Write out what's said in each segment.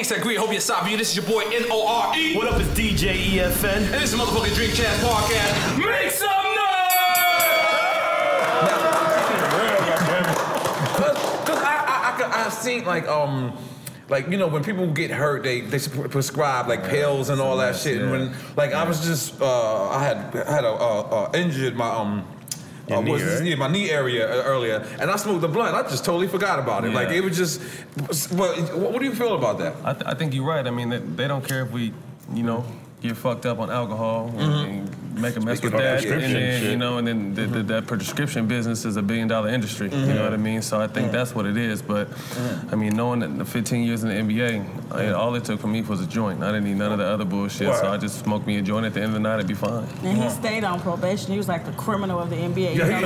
Peace and greed, hope you're Sabi. This is your boy N-O-R-E. What up, it's DJ EFN. And this is motherfucking Dreamcast Podcast. Make some Cause I've seen like you know when people get hurt they prescribe like pills and all that shit. And when like I was just I had injured my my knee area earlier, and I smoked the blunt. I just totally forgot about it. Like it was just. What do you feel about that? I think you're right. I mean, they don't care if we, get fucked up on alcohol and make a mess with that, and then and then that prescription business is $1 billion industry. You know what I mean? So I think that's what it is. But I mean, knowing that the 15 years in the NBA, all it took for me was a joint. I didn't need none of the other bullshit. Right. So I just smoked me a joint. At the end of the night, it'd be fine. And he stayed on probation. He was like the criminal of the NBA. Yeah, he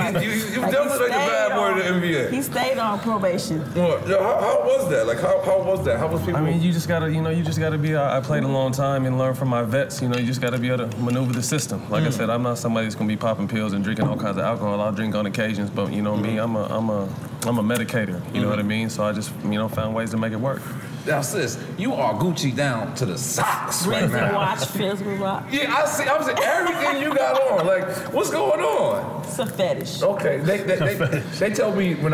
definitely like the bad boy of the NBA. He stayed on probation. How was that? Like how was that? How was people? I mean, you just gotta be. I played a long time and learned from my vets. You just gotta be able to maneuver the system. Like I said, I'm not somebody that's gonna be popping pills and drinking all kinds of alcohol. I'll drink on occasions, but me, I'm a medicator. You know what I mean? So I just found ways to make it work. Now, sis, you are Gucci down to the socks right now. Watch, physical watch. Yeah, I'm saying everything you got on. Like, what's going on? It's a fetish. Okay, they tell me when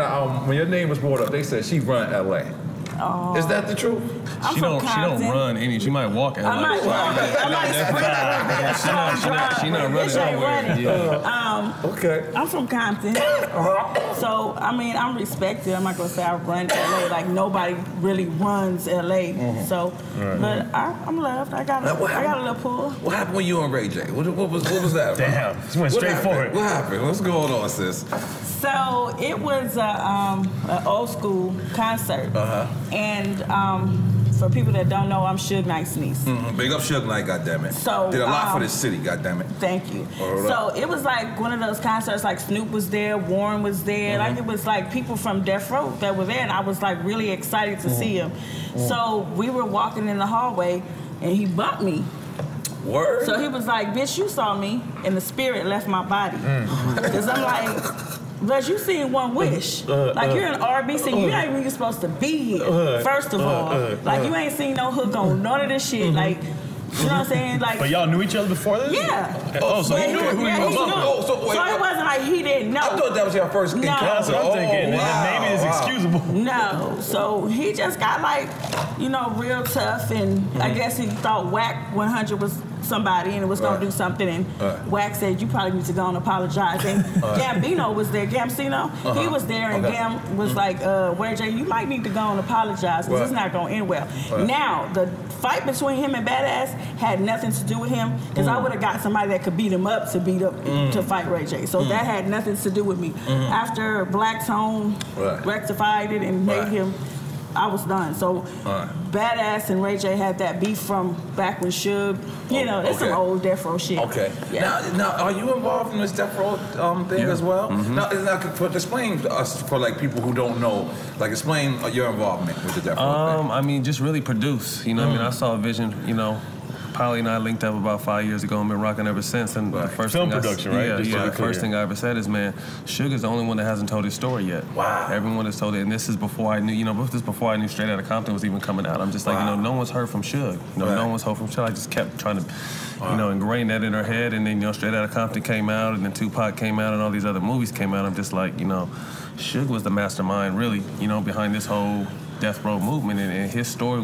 your name was brought up, they said she run LA. Oh. Is that the truth? She don't run any. She might walk LA. I might sprint. She not running. Okay. I'm from Compton. So, I mean, I'm respected. I'm not going to say I run LA. Like, nobody really runs LA. So, but I'm loved. I got a little pull. What happened when you and Ray J? What was that? Damn. She went straight for it. What happened? What's going on, sis? So, it was an old school concert. And for people that don't know, I'm Suge Knight's niece. Big up Suge Knight, goddammit. So, did a lot for this city, goddammit. Thank you. So it was like one of those concerts, like Snoop was there, Warren was there. Like it was like people from Death Row that were there, and I was like really excited to see him. So we were walking in the hallway, and he bumped me. Word? So he was like, bitch, you saw me, and the spirit left my body. Because I'm like, but you seen One Wish. Like you're in RBC, you're not even supposed to be here, first of all. Like you ain't seen no hook on none of this shit. Like, you know what I'm saying? Like, but y'all knew each other before this? Yeah. So he knew who you were. So it wasn't like he didn't know. I thought that was your first encounter. That's what I'm thinking. Maybe it's excusable. No. So he just got like, real tough, and I guess he thought Whack 100 was somebody and it was gonna do something, and Whack said you probably need to go and apologize. And Gambino was there, Gamcino, he was there, and Gam was like, Ray J, you might need to go and apologize because it's not gonna end well. Now the fight between him and Badass had nothing to do with him, because I would have got somebody that could beat him up to fight Ray J. So that had nothing to do with me. After Black Tone rectified it and made him, I was done. So Badass and Ray J had that beef from back when Suge, it's some old Death Row shit. Okay. Yeah. Now, are you involved in this Death Row thing as well? Now, explain to us, for like people who don't know, like explain your involvement with the Death Row thing. I mean, just really produce. I mean, I saw a vision, Polly and I linked up about 5 years ago and been rocking ever since. And the first film production, right? The first thing I ever said is, man, Suge's the only one that hasn't told his story yet. Wow. Everyone has told it, and this is before I knew, before I knew Straight Outta Compton was even coming out. I'm just like, no one's heard from Suge. No one's heard from Suge. I just kept trying to, ingrain that in her head, and then, Straight Outta Compton came out, and then Tupac came out, and all these other movies came out. I'm just like, Suge was the mastermind, really, behind this whole Death Row movement, and his story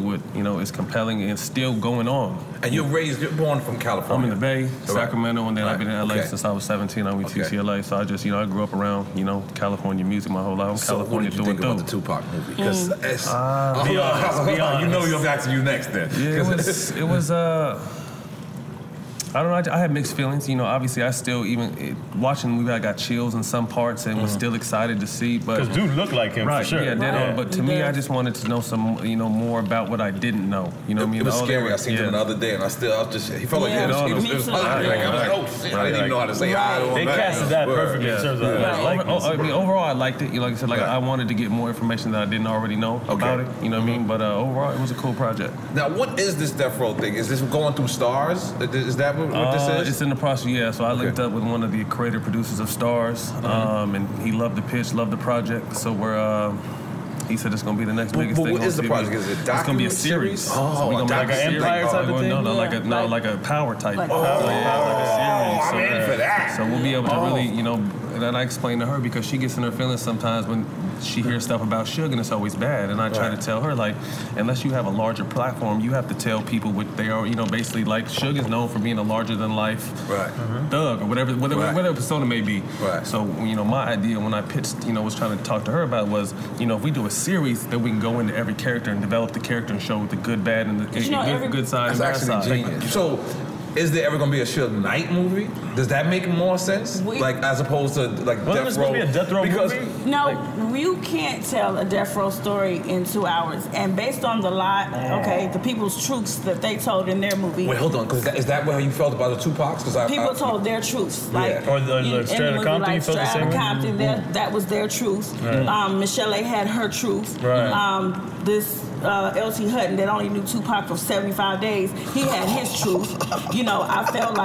is compelling and still going on. And you're born from California. I'm in the Bay, Sacramento, and then I've been in LA since I was 17. I'm with UCLA, so I just, I grew up around, California music my whole life. I'm California what did you think about the Tupac movie? Because be honest. You know you'll back to you next then. Yeah, it was I don't know. I had mixed feelings. Obviously, I still, even watching the movie, I got chills in some parts and was still excited to see. But because dude looked like him, for sure. Yeah, but to me, I just wanted to know some, more about what I didn't know. You know what I mean? It was scary. I seen him the other day, and he felt like I was like, oh shit, I didn't even know how to say hi. They casted that perfectly in terms of overall, I liked it. Like I said, I wanted to get more information that I didn't already know about it. You know what I mean? But overall, it was a cool project. Now, what is this Death Row thing? Is this going through Stars? Is that what this is? It's in the process, yeah. So I linked up with one of the creative producers of Stars, and he loved the pitch, loved the project. So we're He said it's gonna be the next biggest But thing. what is the project? Is it It's gonna be a series. Oh, So we gonna like make an Empire type of thing? like a power type. Like- I'm in for that. So we'll be able to really, and I explain to her because she gets in her feelings sometimes when she hears stuff about Suge and it's always bad. And I try to tell her, like, unless you have a larger platform, you have to tell people what they are, basically like Suge is known for being a larger than life thug or whatever persona may be. Right. So, my idea when I pitched, was trying to talk to her about was, if we do a series, then we can go into every character and develop the character and show the good, bad, and the good side and bad That's side. actually genius. So, is there ever going to be a Suge Knight movie? Does that make more sense? As opposed to like Wasn't there supposed to be a Death Row movie? No, you can't tell a Death Row story in 2 hours. And based on the the people's truths that they told in their movie. Wait, hold on. Is that how you felt about the Tupacs? People told their truths. Or the Straight Outta Compton, you felt the same way? Compton, that was their truth. Michelle had her truth. Right. This L.T. Hutton that only knew Tupac for 75 days, he had his truth. I felt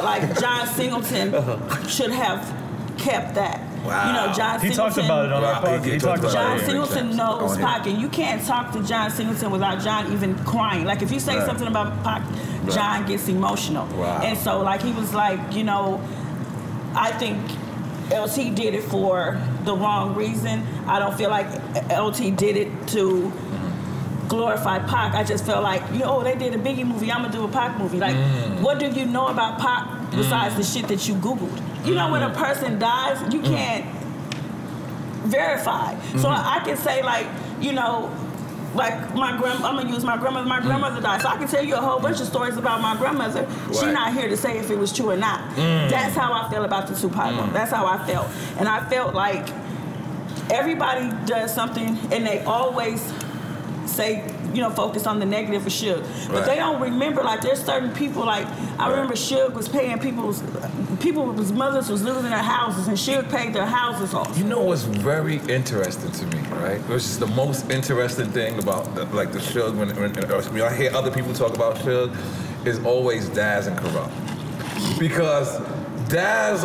like John Singleton should have kept that. Wow. John He Singleton. talked about it on our podcast. He talked about John it. Singleton knows Pac, and you can't talk to John Singleton without John even crying. Like if you say something about Pac, John gets emotional. Wow. And so he was like, I think LT did it for the wrong reason. I don't feel like LT did it to glorify Pac. I just felt like, they did a Biggie movie, I'm gonna do a Pac movie. Like, what do you know about Pac besides the shit that you Googled? When a person dies, you can't verify. So I can say like my I'm gonna use my grandmother. My grandmother died, so I can tell you a whole bunch of stories about my grandmother. She's not here to say if it was true or not. That's how I feel about the Tupac one. That's how I felt, and I felt like everybody does something, and they always say, focus on the negative for Suge. But they don't remember, there's certain people, I remember Suge was paying people's mothers was losing their houses, and Suge paid their houses off. You know what's very interesting to me, right? Which is the most interesting thing about, the Suge, when I hear other people talk about Suge, is always Daz and Corrupt. Because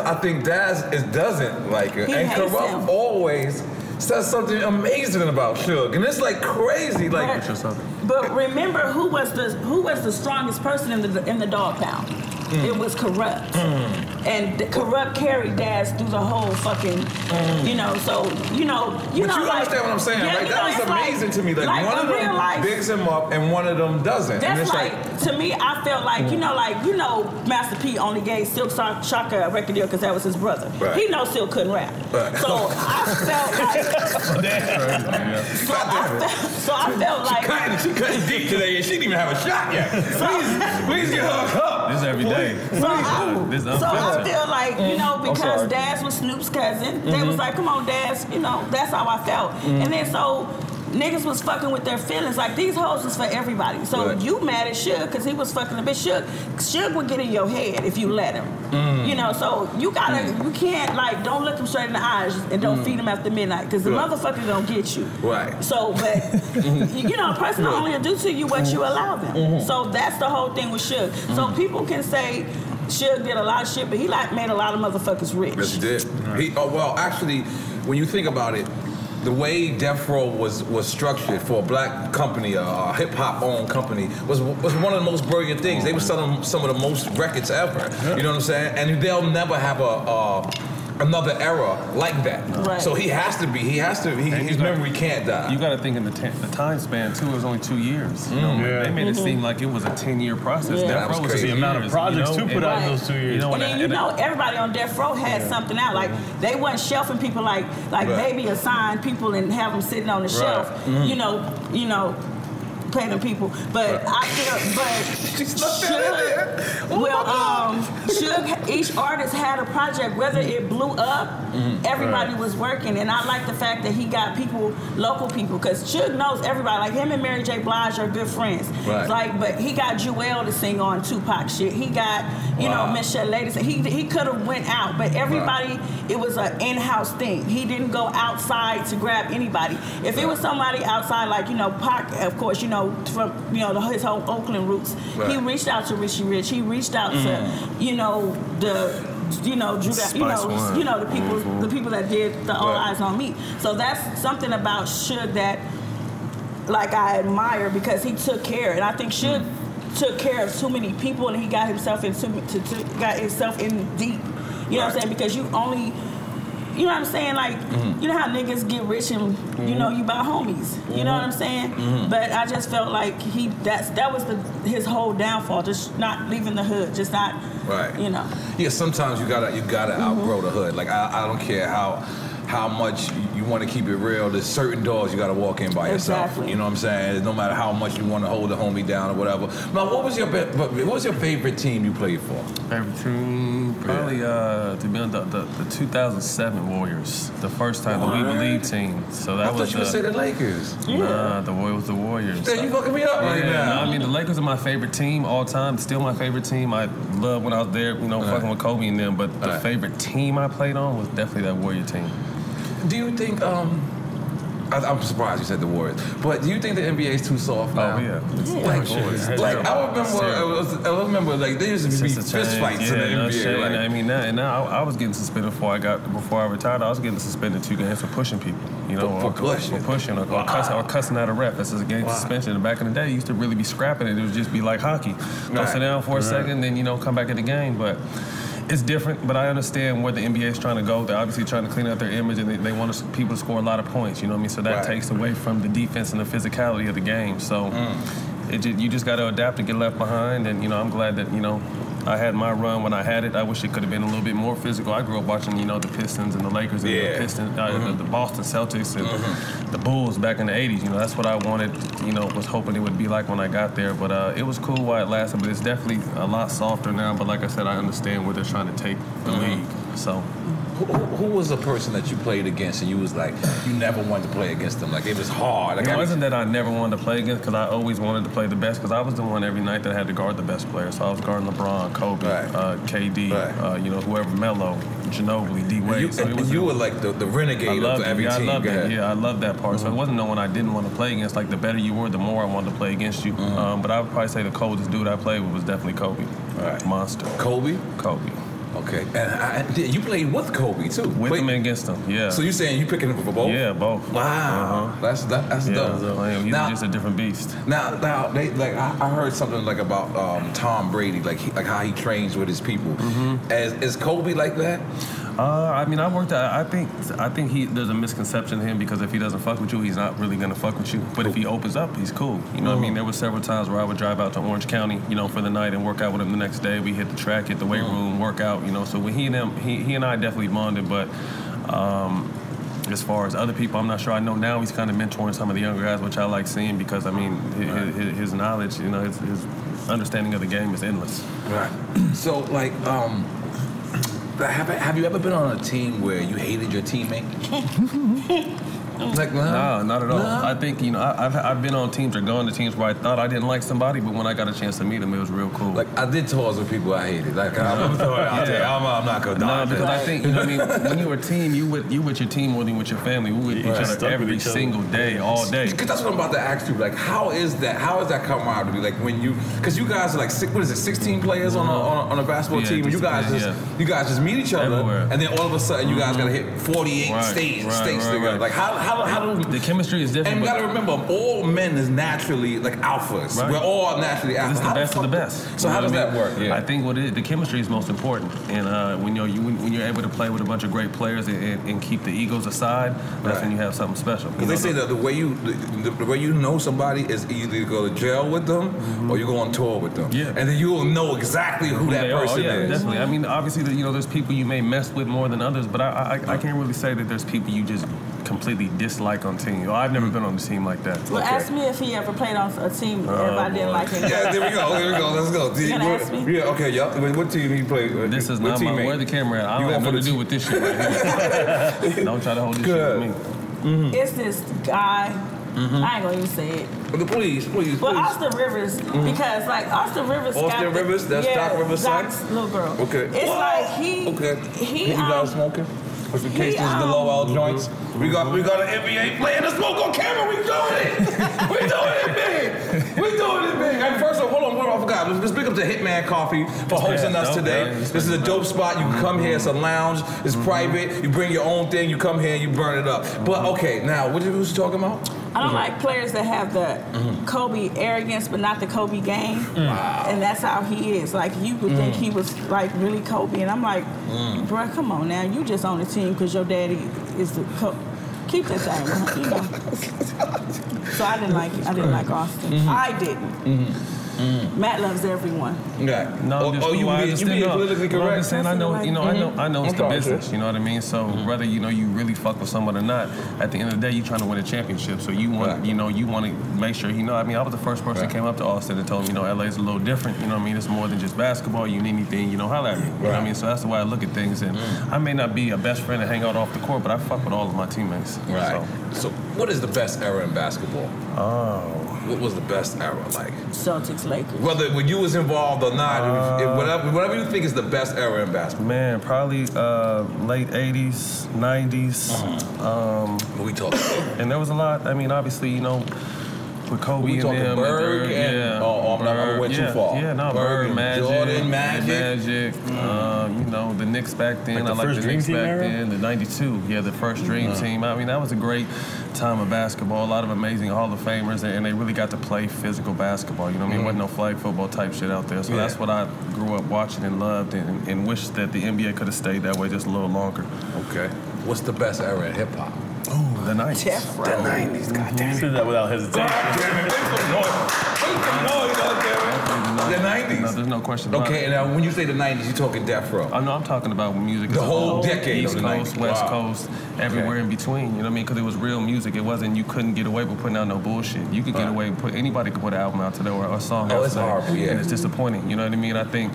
I think Daz doesn't like it, and Corrupt always says something amazing about Suge, and it's crazy. But remember, who was the strongest person in the dog pound? It was Corrupt, and Corrupt carried Daz through the whole fucking, So you understand what I'm saying? That was amazing to me. One of them bigs him up, and one of them doesn't. That's to me, I felt like Master P only gave Silk Shaka a record deal because that was his brother. Right. He knows Silk couldn't rap, so I felt like. She cutting deep today, and she didn't even have a shot yet. Please get her up. This every day. So I feel like, because Daz was Snoop's cousin, they was like, come on, Daz, that's how I felt. And then so niggas was fucking with their feelings. These hoes was for everybody. So you mad at Suge because he was fucking a bitch. Suge would get in your head if you let him. So you can't, don't look him straight in the eyes and don't feed him after midnight because the motherfucker gonna get you. Right. So, but, a person only will do to you what you allow them. So that's the whole thing with Suge. So people can say Suge did a lot of shit, but he made a lot of motherfuckers rich. Yes, he did. Actually, when you think about it, the way Death Row was structured for a black company, a hip-hop owned company, was one of the most brilliant things. They were selling some of the most records ever. You know what I'm saying? And they'll never have another era like that. Right. So he has to be. His memory can't die. You got to think in the time span too. It was only 2 years. They made it seem like it was a 10-year process. Yeah. Death Row was The amount of projects to put out in those 2 years. And then everybody on Death Row had something out. They wasn't shelving people like Baby assigned people and have them sitting on the shelf. Pay them people, but I feel, Suge, each artist had a project, whether it blew up, everybody was working, and I like the fact that he got local people, because Suge knows everybody, him and Mary J. Blige are good friends, but he got Jewel to sing on Tupac shit, he got, Michelle Ladies, he could have went out, but everybody, it was an in-house thing, he didn't go outside to grab anybody. If it was somebody outside, Pac, of course, from his whole Oakland roots. He reached out to Richie Rich. He reached out to the drew that, the people that did the All Eyes on Me. So that's something about Suge that, like, I admire because he took care, and I think Suge took care of too many people, and he got himself in deep. You know what I'm saying? Because you only. You know what I'm saying? Like, you know how niggas get rich and, you buy homies. You know what I'm saying? But I just felt like that was his whole downfall, just not leaving the hood, just not, Yeah, sometimes you gotta outgrow the hood. Like, I don't care how much you want to keep it real, there's certain doors you got to walk in by yourself. Exactly. You know what I'm saying? No matter how much you want to hold the homie down or whatever. Now, what was your favorite team you played for? Favorite team? Probably to be on the 2007 Warriors. The first time, the We Believe team. So that I thought you would say the Lakers. Nah, it was the Warriors. Yeah, you fucking me up right now. I mean, the Lakers are my favorite team all time. Still my favorite team. I loved when I was there, fucking with Kobe and them. But the favorite team I played on was definitely that Warrior team. Do you think, I'm surprised you said the Warriors, but do you think the NBA is too soft now? Oh, yeah. I remember there used to be fist fights in the NBA. Now I was getting suspended before I retired. I was getting suspended 2 games for pushing people. For pushing or cussing out a ref. This is a game suspension. And back in the day, it used to really be scrapping it. It would just be like hockey. Go sit down for a second, then come back in the game. But it's different, but I understand where the NBA is trying to go. They're obviously trying to clean up their image, and they want people to score a lot of points. You know what I mean? So that takes away from the defense and the physicality of the game. So you just got to adapt and get left behind. And I'm glad that I had my run when I had it. I wish it could have been a little bit more physical. I grew up watching the Pistons and the Lakers and the Pistons, the Boston Celtics and the Bulls back in the '80s. That's what I wanted. Was hoping it would be like when I got there. But it was cool while it lasted. But it's definitely a lot softer now. But like I said, I understand where they're trying to take the league. So. Who was the person that you played against and you was like, you never wanted to play against them? Like, it was hard. Like, it wasn't that I never wanted to play against, because I always wanted to play the best, because I was the one every night that had to guard the best players. So I was guarding LeBron, Kobe, KD, whoever, Melo, Ginobili, D-Wade. You were like the renegade of every team. I loved that part. So it wasn't no one I didn't want to play against. Like, the better you were, the more I wanted to play against you. But I would probably say the coldest dude I played with was definitely Kobe. Monster. Kobe? Kobe. Okay, and you played with Kobe too. With him and against him, yeah. So you saying you picking him for both? Yeah, both. Wow, that's dope. He's just a different beast. Now, I heard something like about Tom Brady, like how he trains with his people. Is Kobe like that? I worked out. I think there's a misconception of him, because if he doesn't fuck with you, he's not really gonna fuck with you. But if he opens up, he's cool. You know what I mean? There were several times where I would drive out to Orange County, for the night and work out with him the next day. We hit the track, hit the weight room, work out. So when he and I definitely bonded. But as far as other people, I'm not sure. I know now he's kind of mentoring some of the younger guys, which I like seeing, because his knowledge, his understanding of the game is endless. Right. So like. Have you ever been on a team where you hated your teammate? No, not at all. No? I think, I've been on teams or gone to teams where I thought I didn't like somebody, but when I got a chance to meet them, it was real cool. Like, I did tours with people I hated. Like, I'm not going to die. No, because I think, when you were a team, you with your team more than with your family. We with each other every single day, all day. Because that's what I'm about to ask you. Like, how is that camaraderie? Like, because you guys are like, 16 players on a basketball team, and you guys just meet each other, everywhere. And then all of a sudden, you guys got to hit 48 states together. Like, how do the chemistry is different? And you got to remember, all men is naturally like alphas. Right. We're all naturally alphas. It's the best of the best. So how does that work? Yeah. I think the chemistry is most important, and when you're able to play with a bunch of great players and keep the egos aside, that's when you have something special. Because they say that the way you know somebody is either you go to jail with them or you go on tour with them. Yeah. And then you will know exactly who that person is. Definitely. I mean, obviously, there's people you may mess with more than others, but I can't really say that there's people you just completely dislike on team. I've never been on a team like that. Well, ask me if he ever played on a team everybody didn't like him. Yeah, there we go. Let's go. You gonna ask me? Yeah, okay, What team he played? This is not my, where the camera at? I don't have nothing to do with this shit right here. Don't try to hold this shit with me. It's this guy, I ain't gonna even say it. Please. But Austin Rivers, because like Austin Rivers that's Doc Rivers' son? Doc's little girl. Okay. It's like he you guys smoking? Just in case this is the low out joints. We got an NBA player to smoke on camera. We doing it. We doing it big. And first of all, hold on, I forgot. time. Let's big up to Hitman Coffee for hosting us today. This is a dope spot. You can come here. It's a lounge. It's private. You bring your own thing. You come here and you burn it up. But okay, now what was you talking about? I don't like players that have the Kobe arrogance, but not the Kobe game. Wow. And that's how he is. Like, you would think he was, like, really Kobe. And I'm like, bruh, come on now. You just on the team because your daddy is the keep that thing, you know. So I didn't like Austin. I didn't. Matt loves everyone. Yeah. No, you being politically correct? I know it's the business. You know what I mean. So whether you really fuck with someone or not, at the end of the day, you trying to win a championship. So you want you want to make sure I mean, I was the first person that came up to Austin and told me, LA's a little different. You know what I mean? It's more than just basketball. You need anything, holler at me. You know what I mean? So that's the way I look at things. And I may not be a best friend and hang out off the court, but I fuck with all of my teammates. Right. So what is the best era in basketball? What was the best era like? Celtics, Lakers. Whether when you was involved or not, whatever you think is the best era in basketball. Man, probably late 80s, 90s. What we talking about? And there was a lot. I mean, obviously, with Kobe we and talking them. Bird and I went too far. Yeah, no, Bird, Magic, Jordan, Magic. The Knicks back then. Like I like the Knicks back then. The '92, the first Dream Team. I mean, that was a great time of basketball. A lot of amazing Hall of Famers, and they really got to play physical basketball. You know what I mean? Wasn't no flag football type shit out there. So that's what I grew up watching and loved, and wish that the NBA could have stayed that way just a little longer. Okay. What's the best era in hip hop? Oh, the 90s. Jeff, the 90s. God damn it. You said that without hesitation. The 90s. No, there's no question about it. Okay, and now when you say the 90s, you're talking Death Row. I'm talking about music. The whole decade East of the Coast, 90s. West Coast, everywhere in between. You know what I mean? Because it was real music. It wasn't, you couldn't get away with putting out no bullshit. You could get away with anybody could put an album out today or a song out it's today. horrible, yeah. And it's disappointing. You know what I mean? I think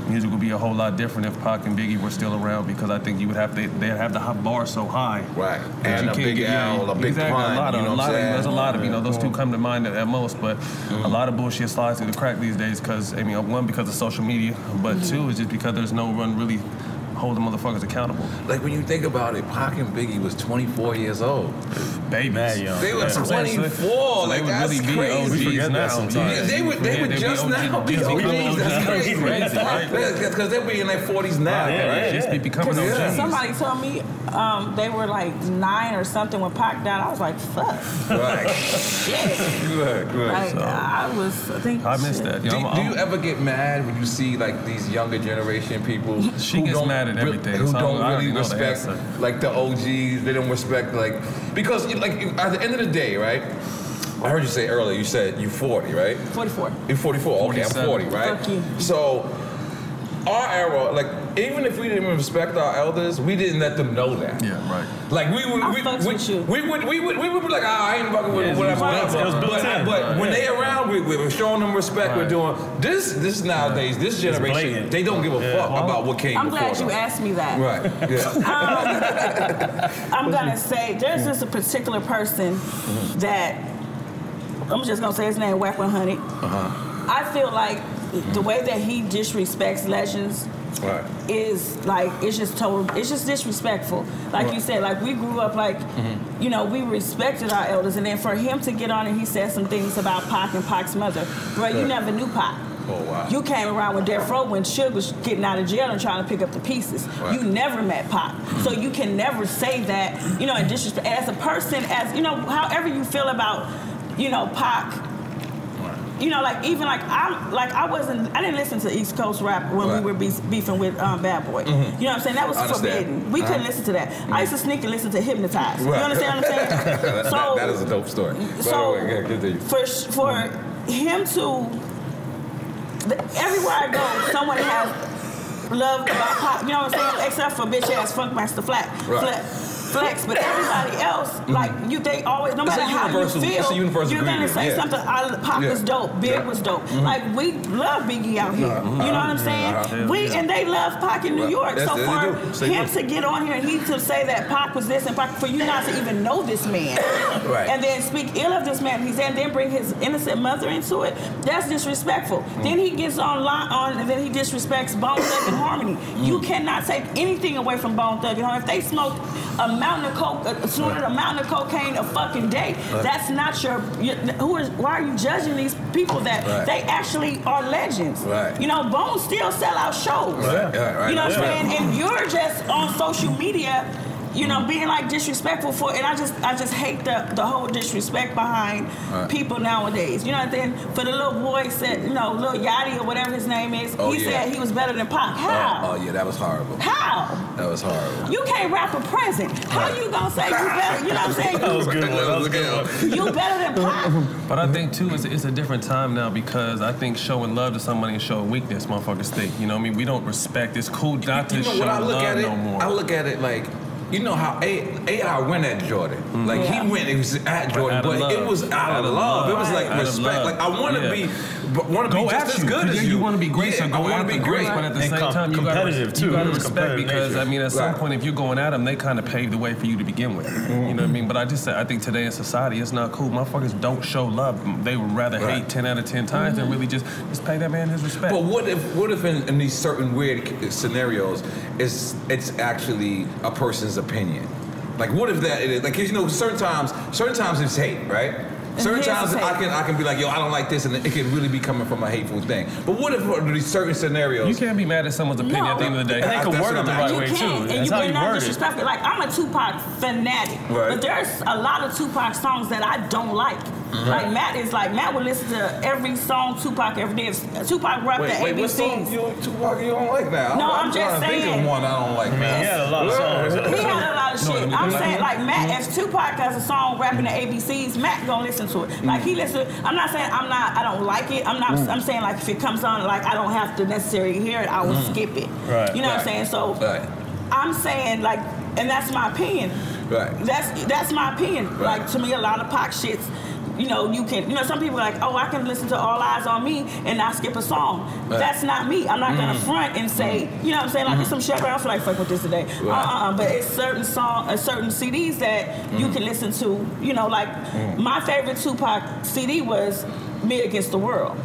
music would be a whole lot different if Pac and Biggie were still around, because I think they'd have the bar so high. Right. And a Big Al, a Big exactly, Pun. There's a lot of, those two come to mind at most, but a lot of bullshit slides through the crack these days because, one, because of social media, but two, is just because there's no one really holding motherfuckers accountable. Like, when you think about it, Pac and Biggie was 24 years old. Babies. They were 24. So like, they would that's really be crazy. OGs now. They would just now be OGs. That's crazy. Because they'll be in their 40s now, right? Just be becoming OGs. Somebody told me they were like 9 or something when Pac died. I was like, fuck. Right. Shit. Right. Like, I missed that. Do you ever get mad when you see like these younger generation people She who gets don't mad at everything. who so don't I really already know the respect answer. like the OGs? They don't respect because like at the end of the day, right? I heard you say earlier. You said you're 40, right? 44. You're 44. Okay, I'm 40, right? Fuck you. So our era, like, even if we didn't even respect our elders, we didn't let them know that. Yeah, right. Like we would be like, I ain't fucking with whatever. But when they around, we were showing them respect. We're doing this nowadays. This generation, they don't give a fuck about what came before. I'm glad you asked me that. Right. Yeah. I'm gonna say there's just a particular person that I'm just gonna say his name, Whack 100. I feel like the way that he disrespects legends is like it's just disrespectful. Like you said, like we grew up like we respected our elders, and then for him to get on and he said some things about Pac and Pac's mother, bro, you never knew Pac. Oh, wow. You came around with Death Row when Suge was getting out of jail and trying to pick up the pieces. Right. You never met Pac. So you can never say that, and disrespect. As a person, however you feel about, Pac, I didn't listen to East Coast rap when we were beefing with Bad Boy. You know what I'm saying? That was forbidden. We couldn't listen to that. I used to sneak and listen to Hypnotize. You understand what I'm saying? So that is a dope story. So for him to, everywhere I go, someone has loved about Pac. You know what I'm saying? Except for bitch ass Funkmaster Flex, but everybody else, they always, no matter how you feel, you're gonna say something. Pac was dope, Big was dope. Like, we love Biggie out here. You know what I'm saying? And they love Pac in New York. So for him to get on here and he to say that Pac was this and Pac, for you not to even know this man, and then speak ill of this man, and then bring his innocent mother into it, that's disrespectful. Then he gets on and then he disrespects Bone Thug and Harmony. You cannot take anything away from Bone Thug and Harmony. If they smoked a mountain of coke, snorted a mountain of cocaine a fucking day. That's not why are you judging these people that they actually are legends? Right. You know, Bones still sell out shows. Right. You know what I'm saying? And you're just on social media, you know, being like disrespectful and I just hate the whole disrespect behind people nowadays. You know, and then for the little boy said, you know, Lil Yachty or whatever his name is, he said he was better than Pac. How? Oh yeah, that was horrible. How? That was horrible. You can't rap a present. How you gonna say you better? You know what I'm saying? That was good. That was good. You better than Pac. But I think too, it's a different time now because I think showing love to somebody and showing weakness, motherfuckers think. You know what I mean? We don't respect. It's cool not to show love no more. I look at it like, you know how AI went at Jordan. Like he went, it was at Jordan, but it was out of love. It was like respect. Like I want to be just as good as you. You want to be great, so go after great. But at the same time, you competitive too. You got to respect because I mean, at some point, if you're going at them, they kind of paved the way for you to begin with. You know what I mean? But I think today in society, it's not cool. Motherfuckers don't show love. They would rather hate 10 out of 10 times than really just pay that man his respect. But what if in these certain weird scenarios, it's actually a person's opinion? Like what if that is like, 'cause, you know, certain times it's hate, right? Certain times I can be like, yo, I don't like this, and it can really be coming from a hateful thing. But what if under these certain scenarios, you can't be mad at someone's opinion at the end of the day. And they can word it the right way too. And you better not disrespect it. Like I'm a Tupac fanatic, but there's a lot of Tupac songs that I don't like. Like Matt would listen to every song Tupac ever did. Tupac rapped the ABCs. What song Tupac you don't like now? No, I'm just saying. Think of one I don't like. Man, he had a lot of songs. He had a lot of shit. I'm saying like Matt, if Tupac has a song rapping the ABCs, Matt gonna listen to it. Like he listen. I'm not saying I don't like it. I'm saying like if it comes on, like I don't have to necessarily hear it. I will skip it. Right. You know what I'm saying? So I'm saying like, and that's my opinion. Right. That's my opinion. Right. Like to me, a lot of Pac shits. You know, some people are like, oh, I can listen to All Eyes on Me and not skip a song. Right. That's not me. I'm not gonna front and say, you know what I'm saying? Like, there's some shit where I feel like, fuck with this today. Right. But it's certain CDs that you can listen to. You know, like, my favorite Tupac CD was Me Against the World.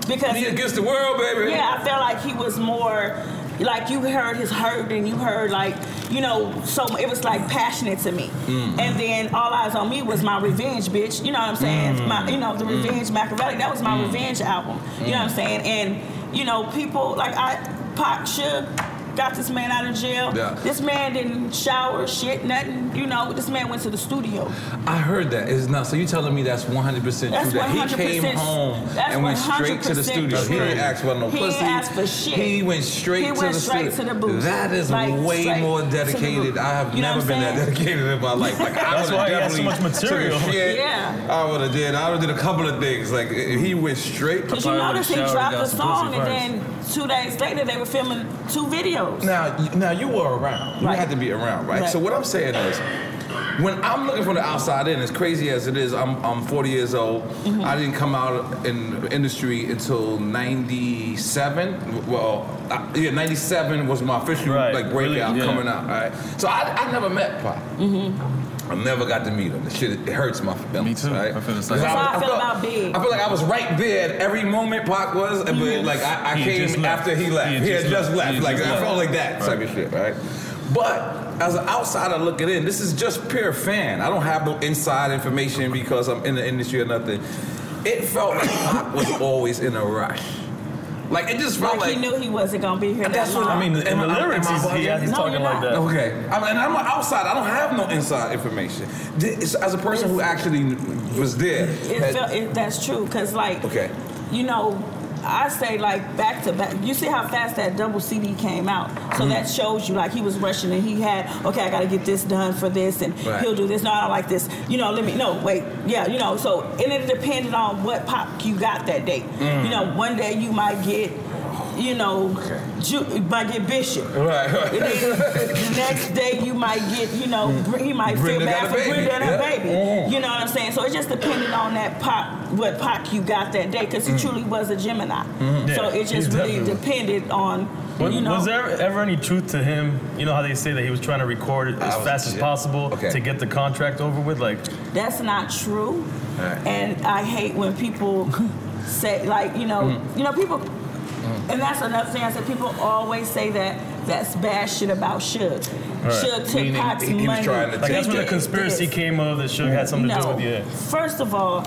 Because Me Against the World, baby. Yeah, I felt like he was more, like you heard his hurt and you heard like, you know, so it was like passionate to me. And then All Eyes on Me was my revenge, bitch. You know what I'm saying? The Revenge Machiavelli, that was my revenge album. You know what I'm saying? And, you know, people like Pac Suge got this man out of jail. Yeah. This man didn't shower, shit, nothing. You know, this man went to the studio. I heard that. It's not. So you telling me that's 100% true? That he came home and went straight to the studio. He didn't ask for no pussy. He didn't ask for shit. He went straight to the studio. To the booth. That is like, way more dedicated. I have never been that dedicated in my life. Like that's why he has so much material. Yeah. I would have did a couple of things. Like he went straight. Because you notice he dropped a song and then 2 days later they were filming 2 videos. Now you were around. You had to be around, right? So what I'm saying is, when I'm looking from the outside in, as crazy as it is, I'm 40 years old. I didn't come out in the industry until 97. Well, 97 was my official breakout coming out. Right? So I never met Pac. I never got to meet him. The shit, it hurts my feelings. Me too. Right? I feel the same. That's how I feel about Big. I feel like I was right there at every moment Pac was, but like I came after he left. He had just left. Like I felt like that type of shit, right? But as an outsider looking in, this is just pure fan. I don't have no inside information because I'm in the industry or nothing. It felt like Pac was always in a rush. Like it just felt like he knew he wasn't gonna be here. That's what I mean. In the lyrics, he's talking like that. Okay, and I'm an outside. I don't have no inside information. As a person who actually was there, that's true. Cause like, you know, I say like back to back. You see how fast that double CD came out, so that shows you like he was rushing and he had I gotta get this done for this and he'll do this. No, I don't like this. You know, you know. So and it depended on what Pac you got that day. You know, one day you might get. You know, you might get Bishop. Right. And then the next day you might get, you know, he might feel bad for Brenda and her baby. You know what I'm saying? So it just depended on that what Pac you got that day, because he truly was a Gemini. So it just really depended on. Was there ever any truth to him? You know how they say that he was trying to record it as fast as possible to get the contract over with? Like that's not true. And I hate when people say like, you know, people. And that's another thing I said. People always say that that's bad shit about Suge. Suge took Pac's money. Like that's where the conspiracy came of that Suge had something to do with it. First of all,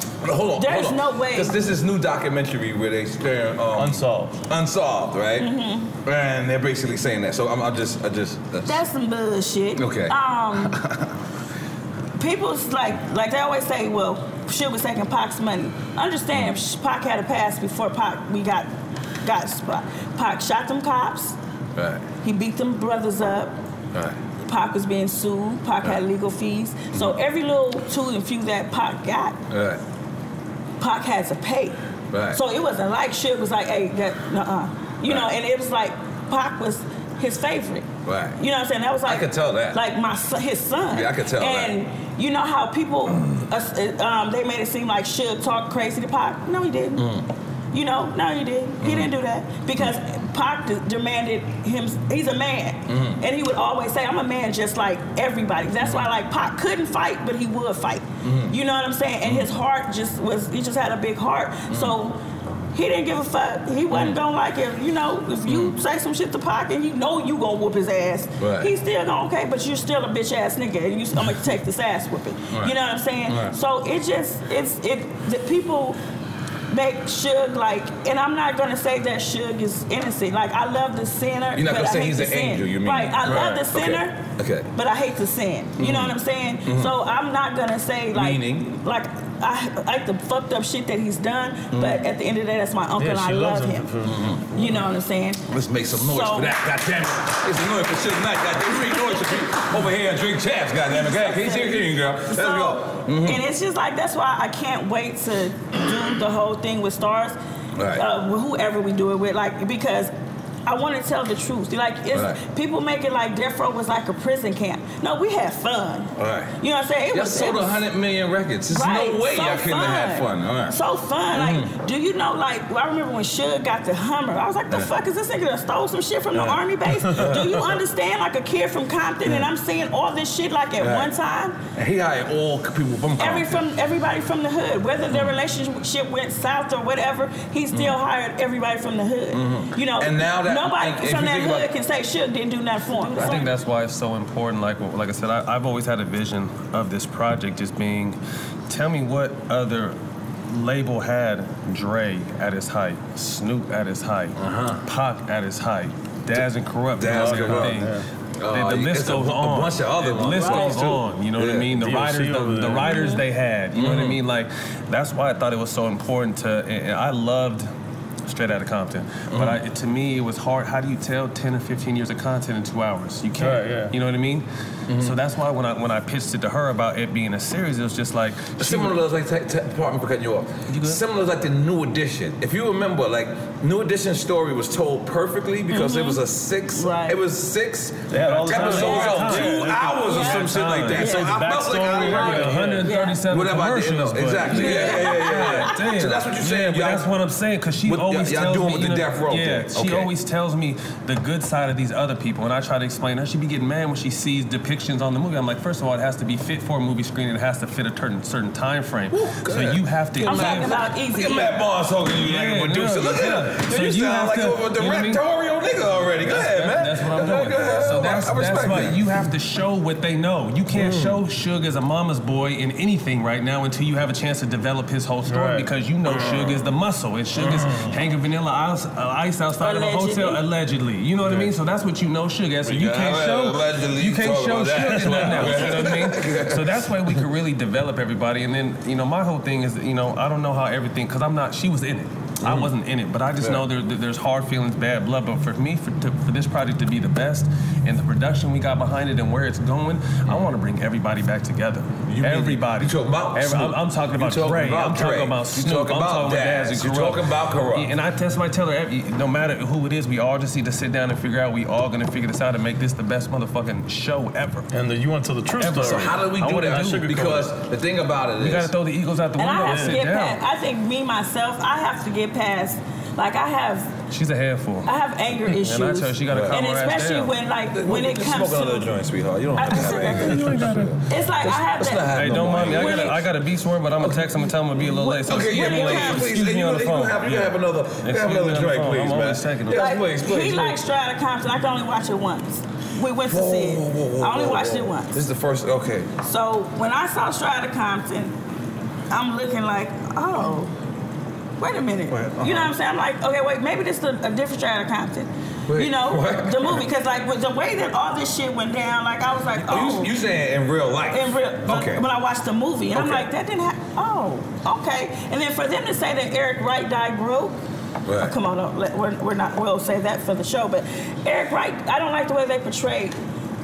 there's no way. This is new documentary where they stare unsolved, right? Mm-hmm. And they're basically saying that. So I just that's some bullshit. Okay. People's like they always say, well, Suge was taking Pac's money. Understand, Pac had a past before Pac got Pac shot them cops. Right. He beat them brothers up. Right. Pac was being sued. Pac had legal fees. So every little tool and few that Pac got, Pac had to pay. Right. So it wasn't like Suge was like, hey, you know, and it was like Pac was his favorite. Right. You know what I'm saying? That was like I could tell that. Like his son. Yeah, I could tell that. And you know how people they made it seem like Suge talked crazy to Pac? No, he didn't. You know, no, he didn't. He didn't do that because Pac demanded him. He's a man, and he would always say, "I'm a man just like everybody." That's why, like, Pac couldn't fight, but he would fight. You know what I'm saying? And his heart he just had a big heart. So he didn't give a fuck. He wasn't gonna like it. You know, if you say some shit to Pac and you know you gonna whoop his ass, he's still gonna but you're still a bitch ass nigga, and I'm gonna take this ass whooping. You know what I'm saying? So the people make Suge like, and I'm not gonna say that Suge is innocent. Like, I love the sinner. You're not but gonna I say hate he's the an sin. angel, you mean? Right, I love the sinner, but I hate the sin. You know what I'm saying? So I'm not gonna say like, I like the fucked up shit that he's done, but at the end of the day, that's my uncle and I love him. You know what I'm saying? Let's make some noise for that, goddammit. Make some noise for Suge Knight, goddammit. Make noise for people over here and drink chaps, goddammit. Can you girl? Let's go. And it's just like, that's why I can't wait to do the whole thing with stars, whoever we do it with, like, because I want to tell the truth. Like, people make it like Death Row was like a prison camp. No, we had fun. You know what I'm saying? Y'all sold 100 million records. There's no way y'all couldn't have had fun. So fun. Like, do you know, like, I remember when Suge got the Hummer. I was like, the fuck is this nigga that stole some shit from the Army base? Do you understand? Like, a kid from Compton, and I'm seeing all this shit like at one time. He hired all people from Compton. Everybody from the hood. Whether their relationship went south or whatever, he still hired everybody from the hood. You know, and now that nobody from that hood can say Suge didn't do nothing for him. I think that's why it's so important. Like I said, I've always had a vision of this project just being, tell me what other label had Dre at his height, Snoop at his height, Pac at his height, Daz and Corrupt, the list goes on. A bunch of other ones. The list goes on. You know what I mean? The writers they had. You know what I mean? Like, that's why I thought it was so important to. And I loved Straight Outta Compton, but to me it was hard. How do you tell 10 or 15 years of content in 2 hours? You can't. You know what I mean? So that's why when I pitched it to her about it being a series, it was just like similar, like pardon me for cutting you off. Similar like the New Edition. If you remember, like New Edition's story was told perfectly because it was a 6 episodes of 2 hours or some shit like that. So I felt like I heard 137 commercials. Exactly. Yeah. So that's what you're saying. That's what I'm saying, because she always tells me, with the Death Row she always tells me the good side of these other people, and I try to explain her. She be getting mad when she sees depictions on the movie. I'm like, first of all, it has to be fit for a movie screen, and it has to fit a certain time frame. So you have to. I'm talking about easy. Look at Matt Barnes talking to you like a producer. Look at him. So you sound like a directorial nigga already. Go ahead, man. That's what I'm doing. So that's why you have to show what they know. You can't show Suge as a mama's boy in anything right now until you have a chance to develop his whole story, because you know Suge is the muscle, and Suge is hanging Vanilla Ice outside of a hotel allegedly. You know what I mean? So that's what you know Suge as. So you can't show Suge as nothing else. You know what I mean? So that's why we could really develop everybody. And then, you know, my whole thing is, you know, I don't know how everything, because she was in it. I wasn't in it, but I just know there's hard feelings, bad blood. But for me, for this project to be the best, and the production we got behind it and where it's going, I want to bring everybody back together. Everybody. You talking about I'm talking about Dre. I'm talking about Snoop. I'm talking about Daz and Corrupt. You're talking about Corrupt. And that's why I tell her, no matter who it is, we all just need to sit down and figure out. We all gonna figure this out and make this the best motherfucking show ever. And you want to tell the truth story. So how do we do that? Because the thing about it is, we gotta throw the egos out the window and sit down. I think me myself, I have to get past. Like, I have She's a handful. I have anger issues. And I tell her she gotta calm and her ass especially down. when it comes smoke to another joint, sweetheart. You don't have to have anger. It's like I have that. Hey, don't mind me. I got a beast word, but I'm gonna text him and tell him to be a little late. So Okay, yeah, please. Excuse me on the phone. You can have another drink, please, I'm always man. checking him. Yes, please. He likes Strata Compton. I can only watch it once. We went to see it. I only watched it once. This is the first. Okay. So when I saw Strata Compton, I'm looking like, oh, wait a minute. You know what I'm saying? I'm like, okay, wait, maybe this is a different Strata Compton. Wait, you know, what? the movie, because like with the way that all this shit went down, like I was like, oh. You saying in real life? In real, okay. When I watched the movie, and I'm like, that didn't happen. Oh, okay. And then for them to say that Eric Wright died broke. Right. Oh, come on, we'll say that for the show, but Eric Wright, I don't like the way they portrayed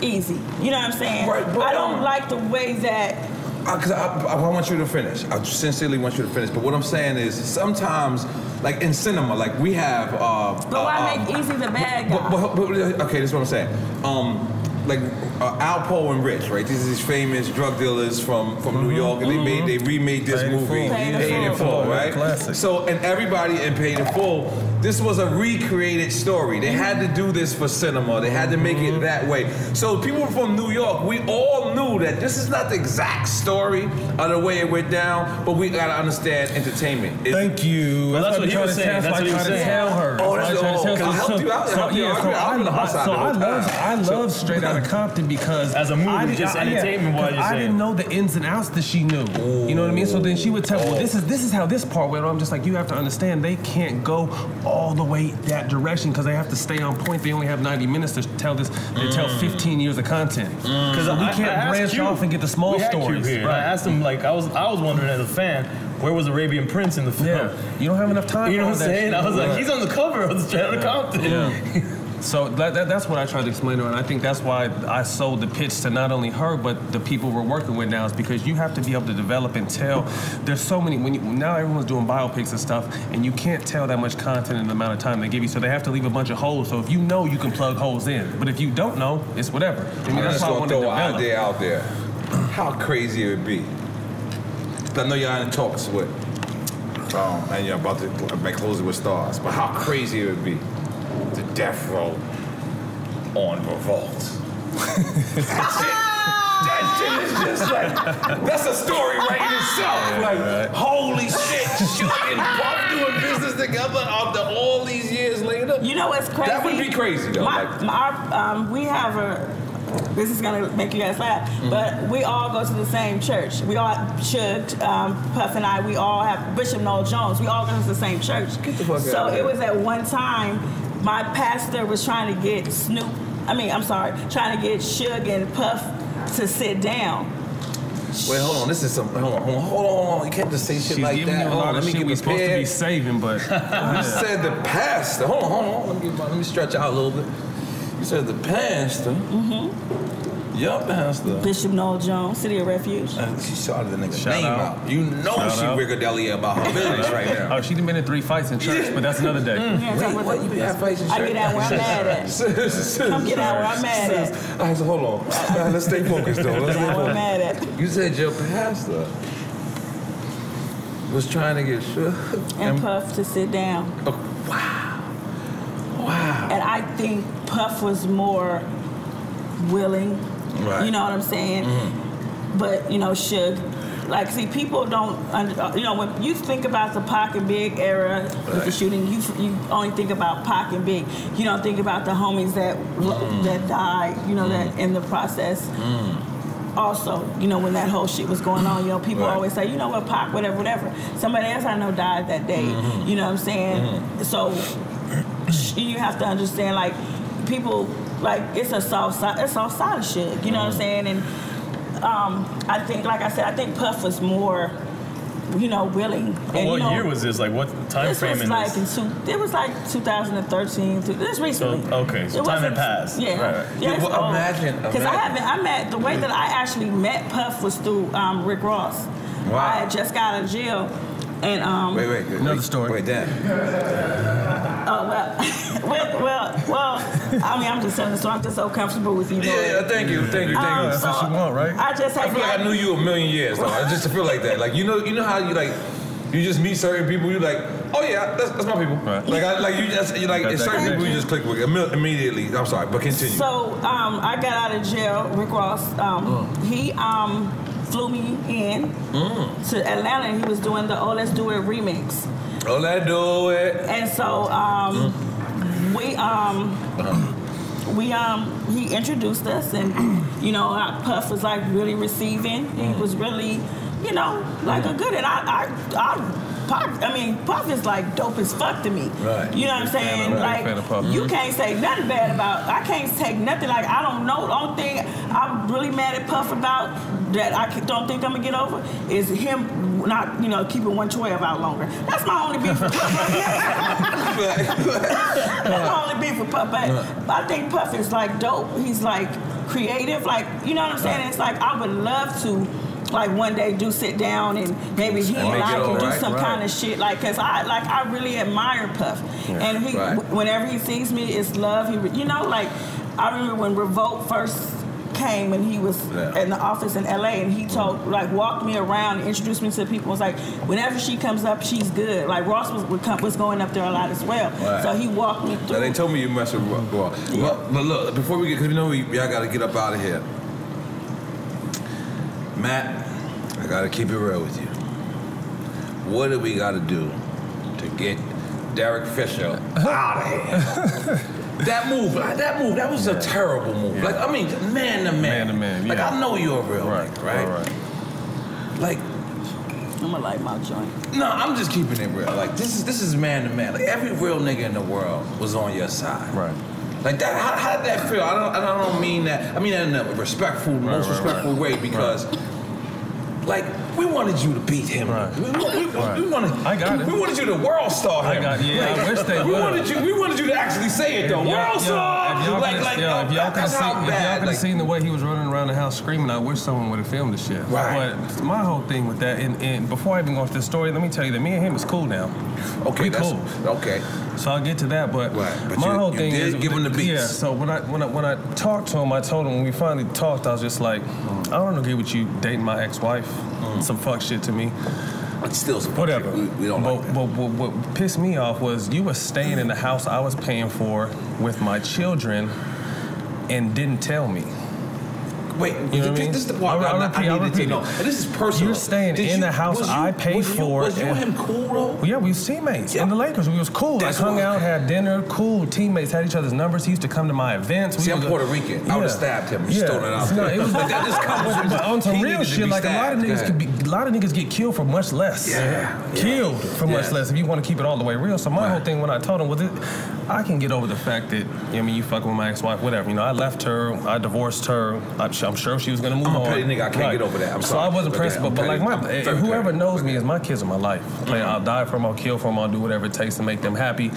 Easy. You know what I'm saying? Right, but, I don't like the way that. Because I want you to finish. I sincerely want you to finish. But what I'm saying is, sometimes, like in cinema, like we have. But why make Easy the bad guy? Okay, this is what I'm saying. Like Alpo and Rich, right? These are these famous drug dealers from New York, and they remade this movie, Paid in Full, right? Classic. So, and everybody in Paid in Full, this was a recreated story. They had to do this for cinema. They had to make it that way. So people from New York, we all knew that this is not the exact story of the way it went down, but we gotta understand entertainment. Thank you. Well, that's what he was saying. That's what he was saying. Tell her. Oh, that's I helped you out. I love Straight Outta Compton because as a movie, just entertainment wise, I didn't know the ins and outs that she knew. You know what I mean? So then she would tell me, well, this is how this part went. I'm just like, you have to understand, they can't go all the way that direction because they have to stay on point. They only have 90 minutes to tell this. They tell 15 years of content. Because we can't branch off and get the small stories. Right. I asked him, like, I was wondering as a fan, where was Arabian Prince in the film? Yeah. You don't have enough time. You know what I'm saying? I was like, he's on the cover of the Straight Outta Compton. Yeah. So that's what I tried to explain to her, and I think that's why I sold the pitch to not only her but the people we're working with now, is because you have to be able to develop and tell. There's so many now everyone's doing biopics and stuff, and you can't tell that much content in the amount of time they give you. So they have to leave a bunch of holes. So if you know, you can plug holes in, but if you don't know, it's whatever. I mean, that's why I want to develop. Throw an idea out there. How crazy it would be. I know y'all in talks with, and you're about to make Closing with Stars, but how crazy it would be. The death row on Revolt. That shit is just like, that's a story right in itself. Holy shit, Suge and Puff doing business together after all these years later. You know what's crazy? That would be crazy though. We have a. This is gonna make you guys laugh, but we all go to the same church. We all, Suge, Puff and I, we all have Bishop Noel Jones. We all go to the same church. Get the fuck out So of it here. was at one time, my pastor was trying to get trying to get Suge and Puff to sit down. Wait, hold on. This is some. Hold on. You can't just say shit like that. Hold on. Let me get we're supposed to be saving, but you said the pastor. Hold on. Let me stretch out a little bit. You said the pastor. Your pastor. Bishop Noel Jones, City of Refuge. And she shouted the nigga's Shout name out. You know she Rigadelia about her business right now. Oh, she done been in 3 fights in church, but that's another day. What you been having fights in church? I get out where I'm mad at. Come get out where I'm mad at. All right, so hold on. Let's stay focused though. Let's Get stay out where I'm mad focused. at. You said your pastor was trying to get Suge And Puff to sit down. Oh, wow. And I think Puff was more willing. Right. You know what I'm saying? But, Suge, like, see, people don't, when you think about the Pac and Big era with the shooting, you only think about Pac and Big. You don't think about the homies that died, that in the process. Also, when that whole shit was going on, people always say, what, Pac, whatever. Somebody else I know died that day. You know what I'm saying? So you have to understand, like, people, like, it's a soft side of Suge. You know what I'm saying? And I think, like I said, I think Puff was more, willing. And what year was this? Like, what time frame in this? It was like 2013. This recently. So, okay, so time had passed. Yeah. Right. Yeah, Well, imagine. Because the way that I actually met Puff was through Rick Ross. Wow. I had just got out of jail. And Wait. Another story. Wait, damn. Oh, well, I mean, I'm just telling the story. I'm just so comfortable with you. Yeah, thank you. That's what you want, right? I just I had feel like I knew you a million years, though. I just feel like that. Like, you know how you, like, you just meet certain people, you like, Oh yeah, that's my people. Right. Certain people you just click with immediately. I'm sorry, but continue. So I got out of jail. Rick Ross, he flew me in to Atlanta, and he was doing the Oh Let's Do It remix. Oh Let's Do It. And so he introduced us, and Puff was like really receiving. He was really, like a good. And Puff is like dope as fuck to me. Right. You know what I'm saying? Like you can't say nothing bad about. I can't take nothing. Like I don't know. The only thing I'm really mad at Puff about that I don't think I'm gonna get over is him not keeping 112 out longer. That's my only beef with Puff. That's my only beef with Puff. But I think Puff is like dope. He's like creative. Like you know what I'm saying? Right. It's like I would love to. Like one day do sit down and maybe he and I can do some kind of shit cause I really admire Puff and he whenever he sees me it's love. I remember when Revolt first came and he was in the office in LA and he walked me around and introduced me to people. Was like whenever she comes up she's good. Like Ross was going up there a lot as well. Right. So he walked me through. Now, they told me you mess with Ross. Yeah. But look, before we get, cause y'all gotta get up out of here. Matt, I gotta keep it real with you. What do we gotta do to get Derek Fisher out of here? That was a terrible move. Yeah. Like, I mean, man to man. Like, I know you're a real nigga, right? Like, I'm gonna light my joint. No, I'm just keeping it real. Like, this is man to man. Like, every real nigga in the world was on your side. Right. Like that, how did that feel? I don't mean that. I mean that in a respectful, most respectful way because. Like, we wanted you to beat him. Right. We wanted. I got it. We wanted you to world star him. I wish they would. We wanted you to actually say it though. World star. If y'all could have seen the way he was running around the house screaming, I wish someone would have filmed the shit. Right. But my whole thing with that, and before I even go into this story, let me tell you that me and him is cool now. Okay, we cool. Okay. So I'll get to that, but my whole thing is give him the beats. Yeah. So when I talked to him, I told him when we finally talked, I was just like, I don't agree with you dating my ex-wife. Some fuck shit to me. It's still some whatever. We don't like that. But what pissed me off was you were staying in the house I was paying for with my children and didn't tell me. Wait, this is the part I needed to know. And this is personal. You're staying in the house I paid for. Was you and him cool, bro? Yeah, we was teammates in the Lakers. We was cool. Like, hung out, had dinner, cool. Teammates, had each other's numbers. He used to come to my events. See, I'm Puerto Rican. I would have stabbed him. You stole it out there. It was like that just comes but on some real shit, like a lot of niggas get killed for much less. Killed for much less if you want to keep it all the way real. So my whole thing when I told him was I can get over the fact that, you fucking with my ex-wife, whatever. I left her, I divorced her. I'm sure she was gonna move on. I'm a petty nigga. I can't get over that. I'm sorry. So I wasn't pressed, but like whoever knows me is my kids are my life. I'll die for them, I'll kill for them, I'll do whatever it takes to make them happy.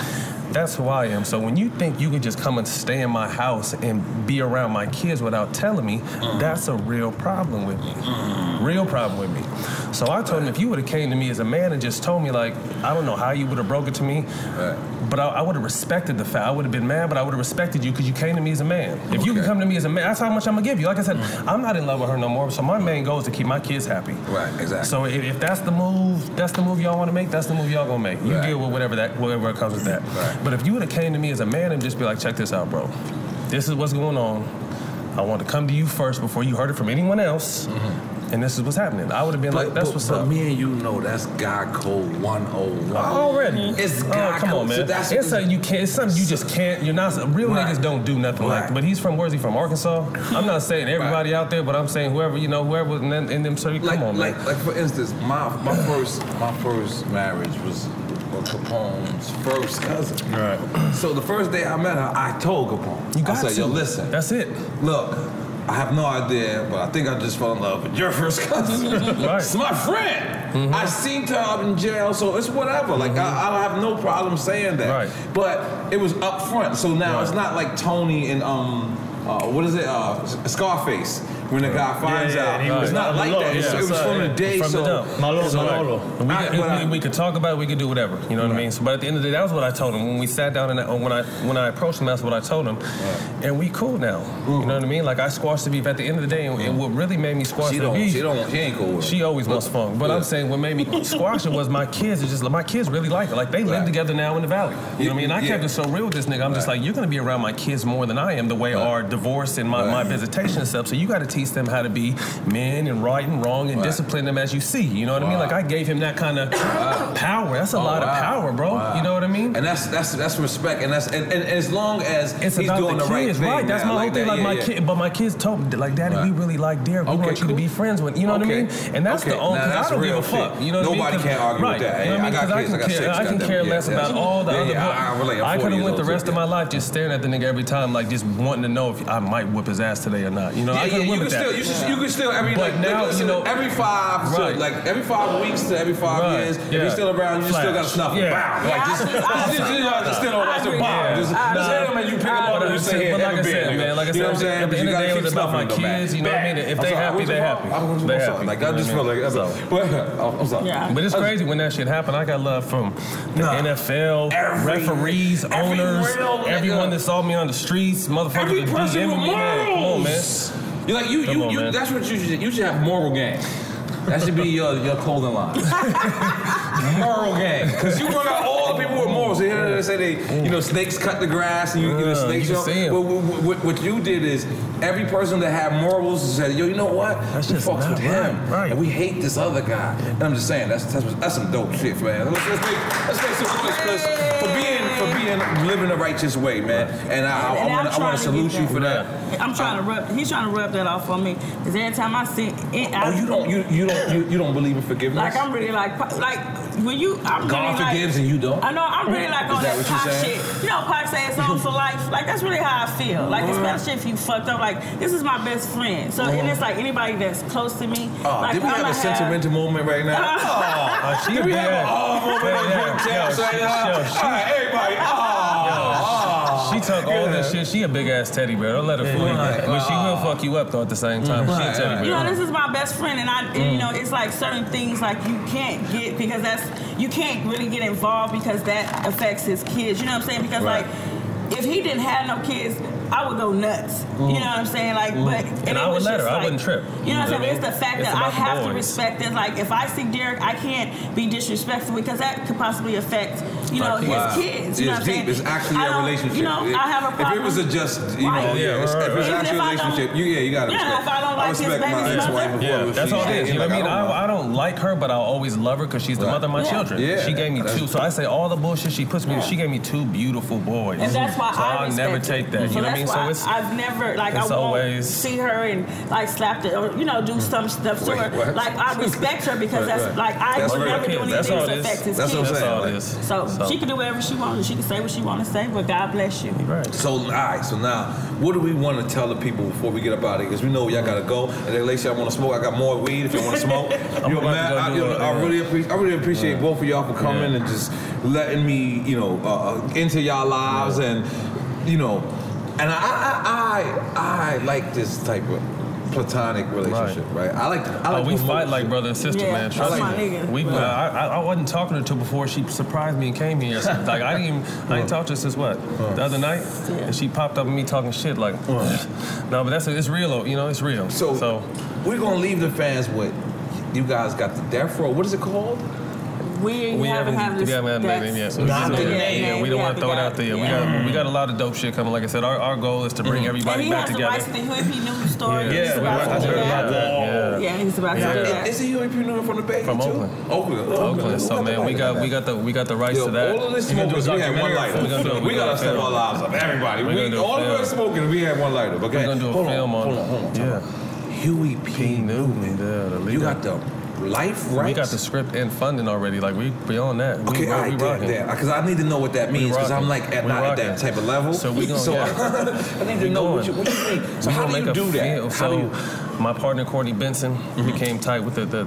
That's who I am. So when you think you can just come and stay in my house and be around my kids without telling me, that's a real problem with me. Real problem with me. So I told him if you would have came to me as a man and just told me, like, I don't know how you would have broke it to me, but I would have respected the fact. I would have been mad, but I would have respected you because you came to me as a man. If you can come to me as a man, that's how much I'm gonna give you. Like I said, I'm not in love with her no more, so my main goal is to keep my kids happy. Right, exactly. So if that's the move y'all want to make, that's the move y'all gonna make. You deal with whatever comes with that. Right. But if you would have came to me as a man and just be like, check this out, bro. This is what's going on. I want to come to you first before you heard it from anyone else. And this is what's happening. I would have been like, that's what's up. But me and you know that's God Code 101. Already. It's God come Code. on, man. So that's it's something you can't. It's something you just can't. You're not. Real niggas don't do nothing like that. But he's from, where's he from? Arkansas? I'm not saying everybody out there, but I'm saying whoever in them. So come on, man. Like for instance, my first marriage was Capone's first cousin. Right. So the first day I met her, I told Capone. I said, yo, listen. That's it. Look, I have no idea, but I think I just fell in love with your first cousin. Right. It's my friend. I seen her out in jail, so it's whatever. Like, I don't have no problem saying that. Right. But it was up front, so now it's not like Tony and, what is it, Scarface, when the guy finds out. It's not like that. It was from the day. From the jump. Manolo. We could talk about it, we could do whatever. You know what I mean? So, but at the end of the day, that was what I told him. When we sat down and when I approached him, that's what I told him. And we cool now. You know what I mean? Like I squashed the beef at the end of the day, and what really made me squash the beef. She ain't cool with She always wants funk. But I'm saying what made me squash it was my kids really like it. Like they live together now in the valley. You know what I mean? I kept it so real with this nigga. I'm just like, you're gonna be around my kids more than I am, the way our divorce and my visitation and stuff. So you gotta teach them how to be men and right and wrong and discipline them as you see. You know what I mean? Like I gave him that kind of power. That's a lot of power, bro. You know what I mean? And that's respect. And that's and as long as it's he's about doing the right kids, thing. Right. That's my whole thing. Like my kid, but my kids told me, like, Daddy, we really like Derek. We want you to be friends with. You know what I mean? And that's the only. I don't give a fuck. You know what I mean? Nobody can't argue with that. You know what I mean? Because I can care less about all the other. I could have went the rest of my life just staring at the nigga every time, like just wanting to know if I might whip his ass today or not. You know, I could have went with that. You can still every but now you know every 5 every 5 weeks to every 5 years. If he's still around, you still gotta snuff him. Like just still that's a bomb. Just hit him and you pick him up and you say, "Hey, but like I said, man, like I said, at the end of the day, it was about my kids. You know what I mean? If they happy, they happy. They happy. Like I just feel like I'm sorry. But it's crazy when that shit happened. I got love from the NFL, referees, owners, everyone that saw me on the streets, motherfuckers that DM'd me, man. Come on, man. You're like you. That's what you should have. Moral game. That should be your clothing line. Moral game. Because you brought out all the people with morals. They say snakes cut the grass and snakes. What you did is every person that had morals said, yo, you know what? That's we just fucks with him. Right. And we hate this other guy. And I'm just saying, that's some dope shit, man. Let's make some noise, Chris, for being living the righteous way, man. And I want to salute you for that. He's trying to rub that off on me. Because every time I see it, you don't believe in forgiveness? Like I'm really like when you God forgives and you don't? I know I'm really like on that Pac shit. You know, Pac say it's on for life. Like that's really how I feel. Like especially if you fucked up. Like this is my best friend. So and it's like anybody that's close to me. Like, did we have a sentimental moment right now? Did we have a moment? Everybody. She took all this shit. She a big ass teddy bear. Don't let her fool you. But she will fuck you up though at the same time. She a teddy bear. You know, this is my best friend, and you know, it's like certain things like you can't get because you can't really get involved because that affects his kids. You know what I'm saying? Because like if he didn't have no kids, I would go nuts. You know what I'm saying? Like, but and I would let her. I wouldn't trip. You know what I'm saying? It's the fact that I have to respect it. Like, if I see Derek, I can't be disrespectful because that could possibly affect, you know, his kids. You know what I'm saying? It's actually a relationship. You know, I have a problem. If it was a just, you know, if it's actually a relationship, you got to respect. Yeah, if I don't like his baby mother. That's all it is. You know what I mean? I don't like her, but I'll always love her because she's the mother of my children. She gave me 2. So I say all the bullshit she puts me. She gave me 2 beautiful boys. And that's why I never take that. You know what I mean? So it's I've never like I won't see her and like slap it or do some stuff to her. Like I respect her because that's like I would never do anything to affect his kids. That's all it is. So she can do whatever she wants. She can say what she want to say. But God bless you. Right. So all right. So now, what do we want to tell the people before we get up out of here? Because we know y'all gotta go. And then later, I want to smoke. I got more weed if you want to smoke. I really appreciate both of y'all for coming and just letting me, into y'all lives and And I like this type of platonic relationship, right? I like we fight like brother and sister, man. Trust me. I wasn't talking to her till before she surprised me and came here. So, like I ain't talked to her since what? The other night? And she popped up at me talking shit like no, but it's real, it's real. So we're gonna leave the fans with you guys got the death row. What is it called? We haven't had the name yet. Yeah, we don't want to throw it out there. We got a lot of dope shit coming. Like I said, our goal is to bring everybody back together. And he has the Huey P. Newton story. I heard about that. Yeah, he's about to do that. Is he Huey P. Newton from the Bay? From Oakland. So man, we got the rights to that. All of this smokers, we had one lighter. We gotta step our lives up. Everybody, all of us smoking, we had one lighter. Okay, we're gonna do a film on it. Yeah, Huey P. Newton. You got the life rights? We got the script and funding already. Like we on that. Okay, all right, because I need to know what that means. Because I'm like not at that type of level. So we gonna. I need to know what you mean. So how do you do that? So my partner Courtney Benson became tight with the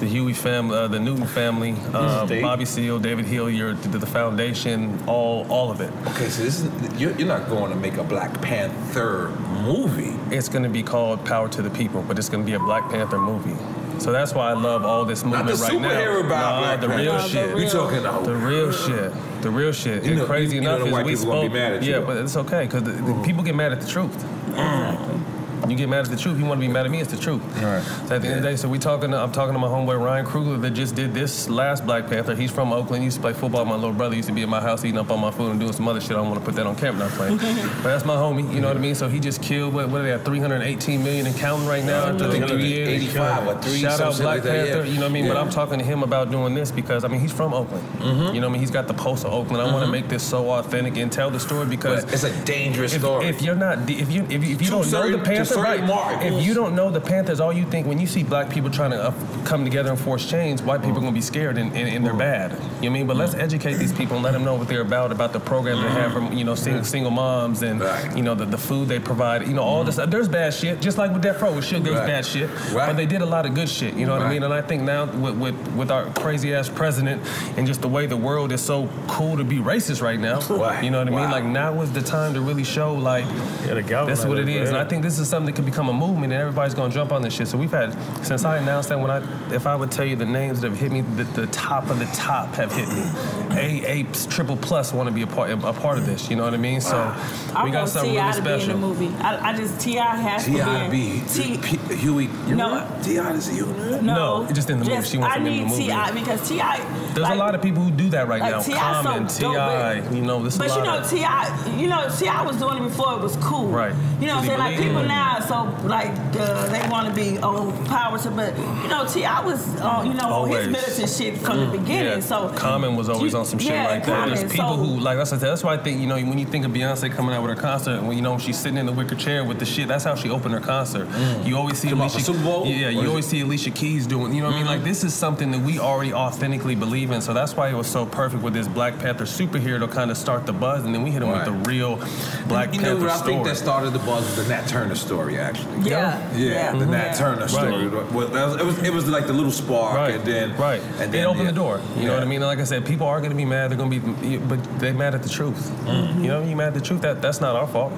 the Huey family, the Newton family, Bobby Seale, David Hilliard, the foundation, all of it. Okay, so this is, you're not going to make a Black Panther movie. It's going to be called Power to the People, but it's going to be a Black Panther movie. So that's why I love all this movement right now. Not the superhero about Black the real shit. You talking about the real shit. The real shit. You know, crazy enough the white is we people gonna be mad at you. Yeah, but it's okay because the people get mad at the truth. Exactly. You get mad at the truth. You want to be mad at me, it's the truth. Right. So at the end of the day, so I'm talking to my homeboy Ryan Coogler that just did this last Black Panther. He's from Oakland. He used to play football. My little brother used to be at my house eating up all my food and doing some other shit. I don't want to put that on camera, not playing. But that's my homie, you know what I mean? So he just killed, what do they have, 318 million and counting right now after 3 years. 85 or 3 Shout out Black Panther, you know what I mean? Yeah. But I'm talking to him about doing this because, I mean, he's from Oakland. You know what I mean? He's got the pulse of Oakland. I want to make this so authentic and tell the story because it's a dangerous story. If you're not, if you don't know the Panthers, right? If you don't know the Panthers, all you think when you see black people trying to come together and force change, white people are going to be scared and they're bad. You know what I mean? But let's educate these people and let them know what they're about the program they have from, you know, single moms and, you know, the food they provide. You know, all this. There's bad shit, just like with Death Row. With Suge, there's bad shit. But they did a lot of good shit. You know what I mean? And I think now with our crazy-ass president and just the way the world is so cool to be racist right now, you know what I mean? Like, now is the time to really show, like, that's what it is. And I think this is something that could become a movement and everybody's gonna jump on this shit. So we've had, since I announced that, if I would tell you the names that have hit me, the top of the top have hit me. A triple plus want to be a part of this. You know what I mean? So we got something really special. Be in the movie. I just T.I. has to be. Huey. No. T.I. is you. No, just in the movie. She wants to be in the movie. I need T.I. because T.I. There's a lot of people who do that right now. Common, T.I. You know, this. But you know, T.I. You know, T.I. was doing it before it was cool. Right. You know what I'm saying? Like people now, so like they want to be power to, but you know, T.I. was you know his militant shit from the beginning. So Common was always on some shit like that. There's people who, like I said, that's why I think, you know, when you think of Beyonce coming out with her concert, when you know she's sitting in the wicker chair with the shit, that's how she opened her concert. You always see Alicia. Super Bowl? Yeah, you always see Alicia Keys doing. You know what I mean? Like, this is something that we already authentically believe in. So that's why it was so perfect with this Black Panther superhero to kind of start the buzz, and then we hit him with the real Black Panther story. You know what I think that started the buzz was the Nat Turner story, actually. The Nat Turner story. It was like the little spark, and then it opened the door. You know what I mean? And like I said, people are going to be mad. They're going to be, but they're mad at the truth. You know, you mad at the truth. That's not our fault.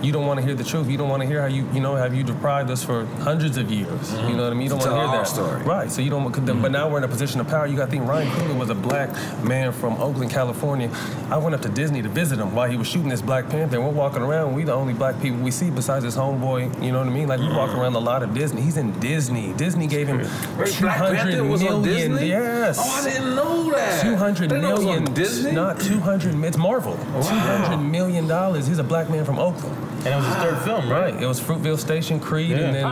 You don't want to hear the truth. You don't want to hear how have you deprived us for hundreds of years. You know what I mean? You don't want to hear that story. Right. So you don't. But now we're in a position of power. You got to think Ryan Coogler was a black man from Oakland, California. I went up to Disney to visit him while he was shooting this Black Panther. And we're walking around. We the only black people we see besides his homeboy. You know what I mean? Like, we walk around a lot of Disney. He's in Disney. Disney gave him $200 million. Yes. Oh, I didn't know that. $200 million. Disney? Not 200. It's Marvel. $200 million. He's a black man from Oakland. And it was his third film, right? It was Fruitvale Station, Creed, and then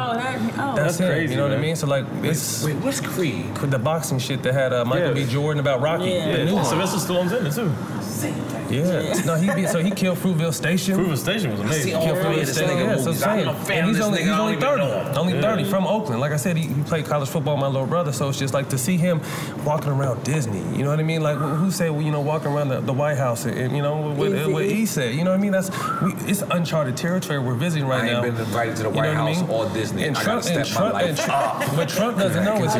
that's it. Crazy, you know what I mean? So like, it's wait, what's Creed? The boxing shit that had Michael B. Jordan about Rocky. The new one. Sylvester Stallone's in it too. No, he killed Fruitvale Station. Fruitvale Station was amazing. He killed Fruitvale Station. Yeah, so I'm saying, and he's only 30. Only 30 from Oakland. Like I said, he played college football with my little brother. So it's just like to see him walking around Disney. You know what I mean? Like, who said, well, you know, walking around the White House and you know what he said. You know what I mean? It's uncharted territory we're visiting right now. I ain't been invited to the White House or Disney. And Trump, what Trump doesn't know is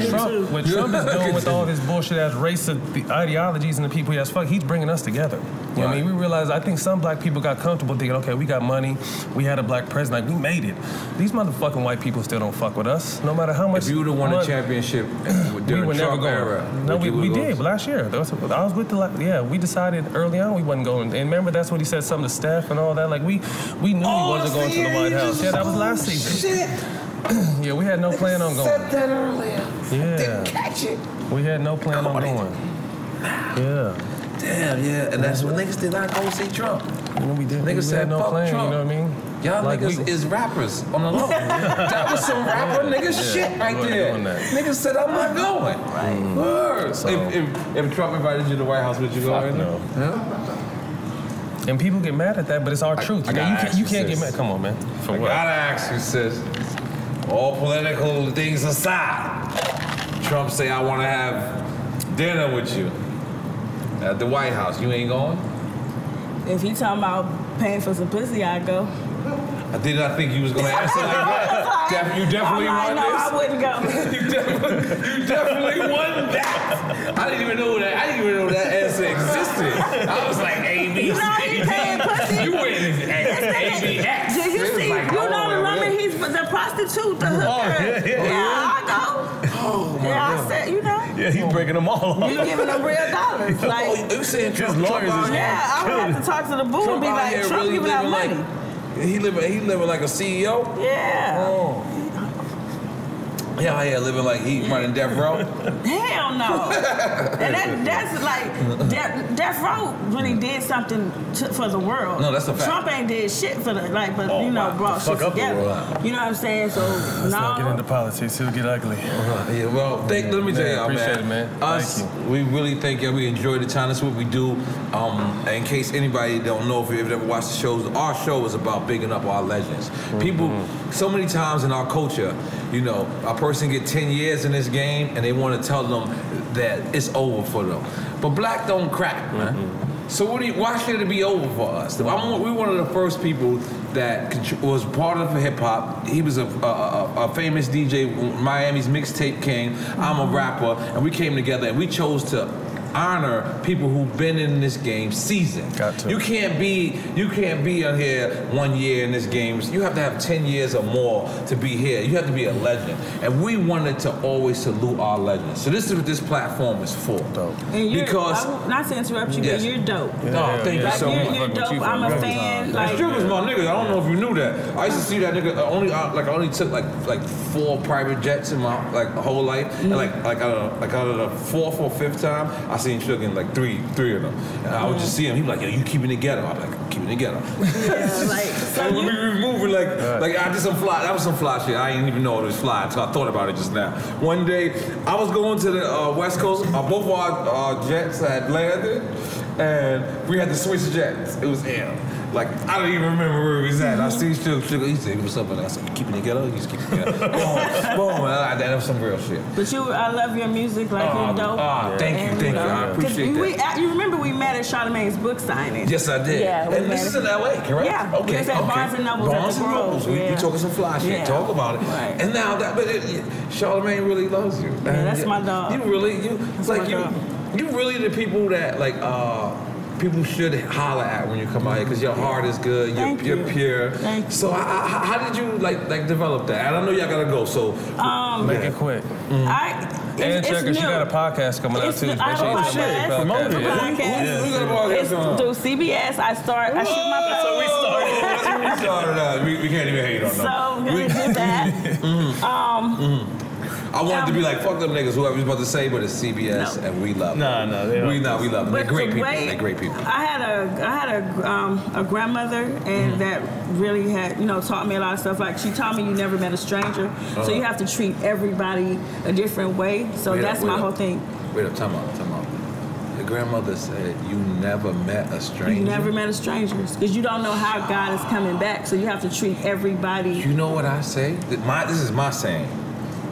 what Trump is doing with all this bullshit ass race of the ideologies and the people he has fucked. He's bringing us together. You know what I mean? We realize, I think some black people got comfortable thinking, okay, we got money, we had a black president, like, we made it. These motherfucking white people still don't fuck with us, no matter how much. If you would have won a championship during the Trump era, no, we did last year. I was with we decided early on we wasn't going. And remember, that's what he said, some of the staff and all that. Like, we knew he wasn't going to the White House. Yeah, that was last season. Shit. Yeah, we had no plan on going. Said that earlier. Yeah. Didn't catch it. We had no plan on going. Yeah. Damn, yeah, and that's what niggas did not go see Trump. You know, we did. Niggas said no fuck plan, Trump. You know what I mean? Y'all like niggas is rappers on the low. That was some rapper nigga shit right there. Niggas said I'm not going. Word. So, if Trump invited you to the White House, would you go in? No. Yeah? And people get mad at that, but it's our truth. You can't get mad. Come on, man. I gotta ask you, sis. All political things aside, Trump say I want to have dinner with you at the White House. You ain't going? If he talking about paying for some pussy, I'd go. I did not think you was gonna answer like that. You definitely won no, this. I wouldn't go. You definitely won that. I didn't even know that answer existed. I was like A, B, You know he paying pussy. You went A, B, X. Did you see? Like, you know the woman, he's the prostitute, the hooker. Yeah, I go. Oh, my Yeah, God. I said, you know. Yeah, he's breaking them all off. You giving them real dollars. Like, you saying Trump lawyers is yeah, I would have to talk to the boo and be out like, here Trump really giving out living money. he living like a CEO? Yeah. Oh. Yeah, out here living like he running death row? Hell no. And that's like, Death Row really did something for the world. No, that's a fact. Trump ain't did shit for the, like, but you know, brought shit Fuck up the together. world. You know what I'm saying? So, Let's not get into politics. It'll get ugly. Yeah, well, let me tell y'all, appreciate it, man. Us, Thank we really thank y'all. We enjoy the time. That's what we do. In case anybody don't know, if you've ever watched the shows, our show is about bigging up our legends. People, so many times in our culture, you know, a person get 10 years in this game and they want to tell them that it's over for them. But black don't crack, man. So why should it be over for us? We one of the first people that was part of hip hop. He was a famous DJ, Miami's mixtape king. I'm a rapper, and we came together and we chose to honor people who've been in this game seasoned. You can't be on here 1 year in this game. You have to have 10 years or more to be here. You have to be a legend. And we wanted to always salute our legends. So this is what this platform is for. And Because not to interrupt you, but you're dope. No, thank you so much. You're dope. I'm a fan. Like, Suge was my nigga. I don't know if you knew that. I used to see that nigga. I only took like 4 private jets in my whole life, and like out of the 4th or 5th time, I seen Suge in like three of them, and I would just see him. He'd be like, "Yo, you keeping it ghetto?" I'm like, "Keeping it ghetto." Yeah, like so we were moving like I did some fly. That was some fly shit. I didn't even know it was fly until I thought about it just now. One day, I was going to the West Coast. Both our jets had landed, and we had to switch jets. It was him. Like, I don't even remember where he was at. I see Suge. He said, "What's up?" And I said, "Keeping it ghetto." He's keeping it ghetto. Boom. That was some real shit. But I love your music. Like, you're dope. Thank you. I appreciate that. You remember we met at Charlamagne's book signing? Yes, I did. Yeah. And this is in LA, correct? Yeah. Okay. It was at Barnes and Noble. Barnes and Noble. We talking some fly shit. Yeah. Talk about it. Right. And now Charlamagne really loves you. Yeah, that's my dog. You really the people that people should holler at when you come out here because your heart is good, you're pure. Thank you. So how did you like develop that? And I know y'all gotta go, so make it quick. And check her, she got a podcast coming out too. I have a podcast. We got a podcast through CBS. I shoot my So we started out. We can't even hate on them. So I'm gonna do that. I wanted to be like, fuck them niggas, whoever was about to say, but it's CBS and we love them. We love them. They're great people. They're great people. I had a grandmother and that really had, taught me a lot of stuff. Like she taught me you never met a stranger. So you have to treat everybody a different way. So that's my whole thing. Wait up, time out. Your grandmother said you never met a stranger. You never met a stranger because you don't know how God is coming back. So you have to treat everybody. You know what I say? This is my saying.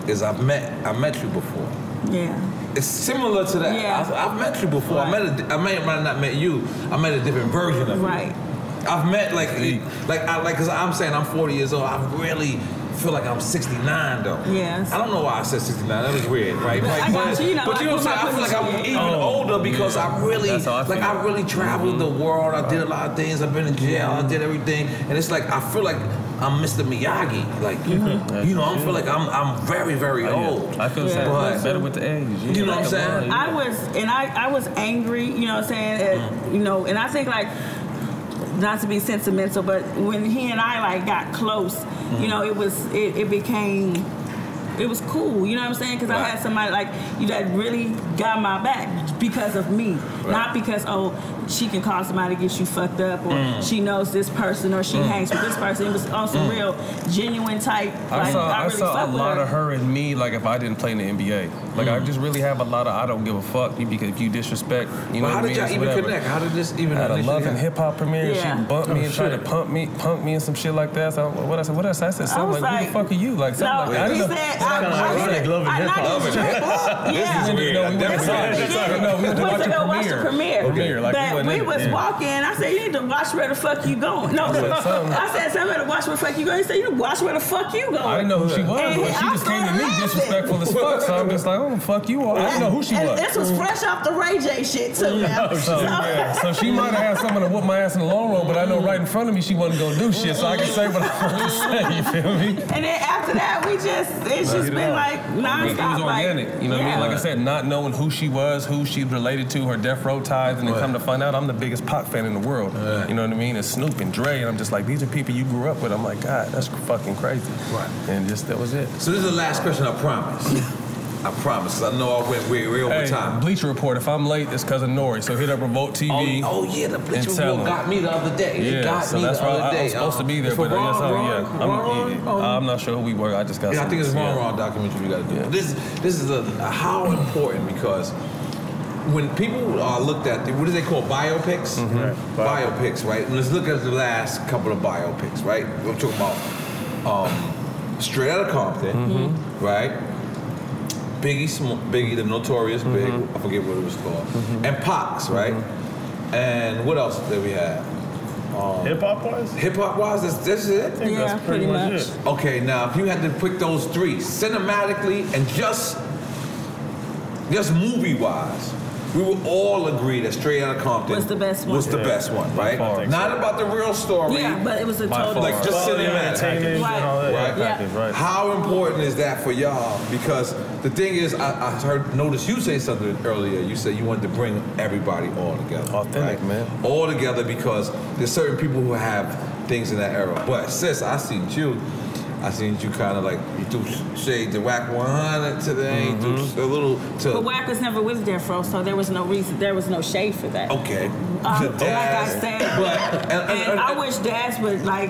Is I met you before. Yeah. It's similar to that. Yeah. I've met you before. Right. I may have not met you. I met a different version of you. Right. I've met because I'm saying I'm 40 years old. I really feel like I'm 69 though. Yes. I don't know why I said 69. That was weird, right? I got you. But you know what I'm saying? I feel like I'm even older because I really traveled the world. I did a lot of things. I've been in jail. I did everything, and it's like I feel like I'm Mr. Miyagi. Like I feel like I'm very, very old. I feel sad. Better with the age. You know what I'm saying? I was angry. You know what I'm saying? And I think like. Not to be sentimental, but when he and I got close, it became. It was cool, you know what I'm saying? Because I had somebody that really got my back because of me, not because she can call somebody to get you fucked up, or she knows this person, or she hangs with this person. It was on some real genuine type. I saw a lot of her in me. Like if I didn't play in the NBA, I just really have a lot of I don't give a fuck because if you disrespect, how did y'all even connect? How did this even? At a Love and Hip Hop premiere, she bumped me and tried to punk me and some shit like that. So what I said? I said something like, "Who the fuck are you?" Like something like that. Glove and hip hop. Yeah. We went to go watch the premiere. But we was walking. I said, you need to watch where the fuck you going. No, I said, somebody watch where the fuck you going. He said, you need to watch where the fuck you going. I didn't know who she was, but she just came to me disrespectful as fuck. So I'm just like, oh, fuck you all. I didn't know who she was. This was fresh off the Ray J shit too. So she might have had someone to whoop my ass in the long run, but I know right in front of me she wasn't gonna do shit, so I can say what I want to say. You feel me? And then after that, it's just been like nonstop. It was organic, you know what I mean? Like I said, not knowing who she was, who she related to, her Death Row ties, and then come to find out I'm the biggest Pac fan in the world. You know what I mean? And Snoop and Dre, and I'm just like, these are people you grew up with. I'm like, God, that's fucking crazy. Right. And just that was it. So this is the last question, I promise. I promise. I know I went way over time. Bleacher Report. If I'm late, it's because of Nori. So hit up Revolt TV. Oh yeah, the Bleacher Report got me the other day. Yeah, it got me that's the other day. I was supposed to be there, but I'm not sure who we were. I just got. I think it's a wrong documentary we got to do. Yeah. This is how important, because when people are looked at, what do they call biopics? Mm-hmm. Biopics, right? Let's look at the last couple of biopics, right? We're talking about Straight Outta Compton, right? Biggie, the Notorious Big, I forget what it was called, and Pac's, right? And what else did we have? Hip hop wise? Hip hop wise, that's it? I think that's pretty much it. Okay, now if you had to pick those three, cinematically and just movie wise, we would all agree that Straight Outta Compton was the best one. Was the best one, right? Not about the real story. Yeah, but it was a total like just cinematic. Right. How important is that for y'all? Because the thing is, I noticed you say something earlier. You said you wanted to bring everybody all together. Authentic, man. All together, because there's certain people who have things in that era. But sis, I seen you kind of like, you threw shade to Whack 100 today, you threw a little to... But Whack was never with Death Row, so there was no reason, there was no shade for that. Okay. Like I said, and I wish Daz would like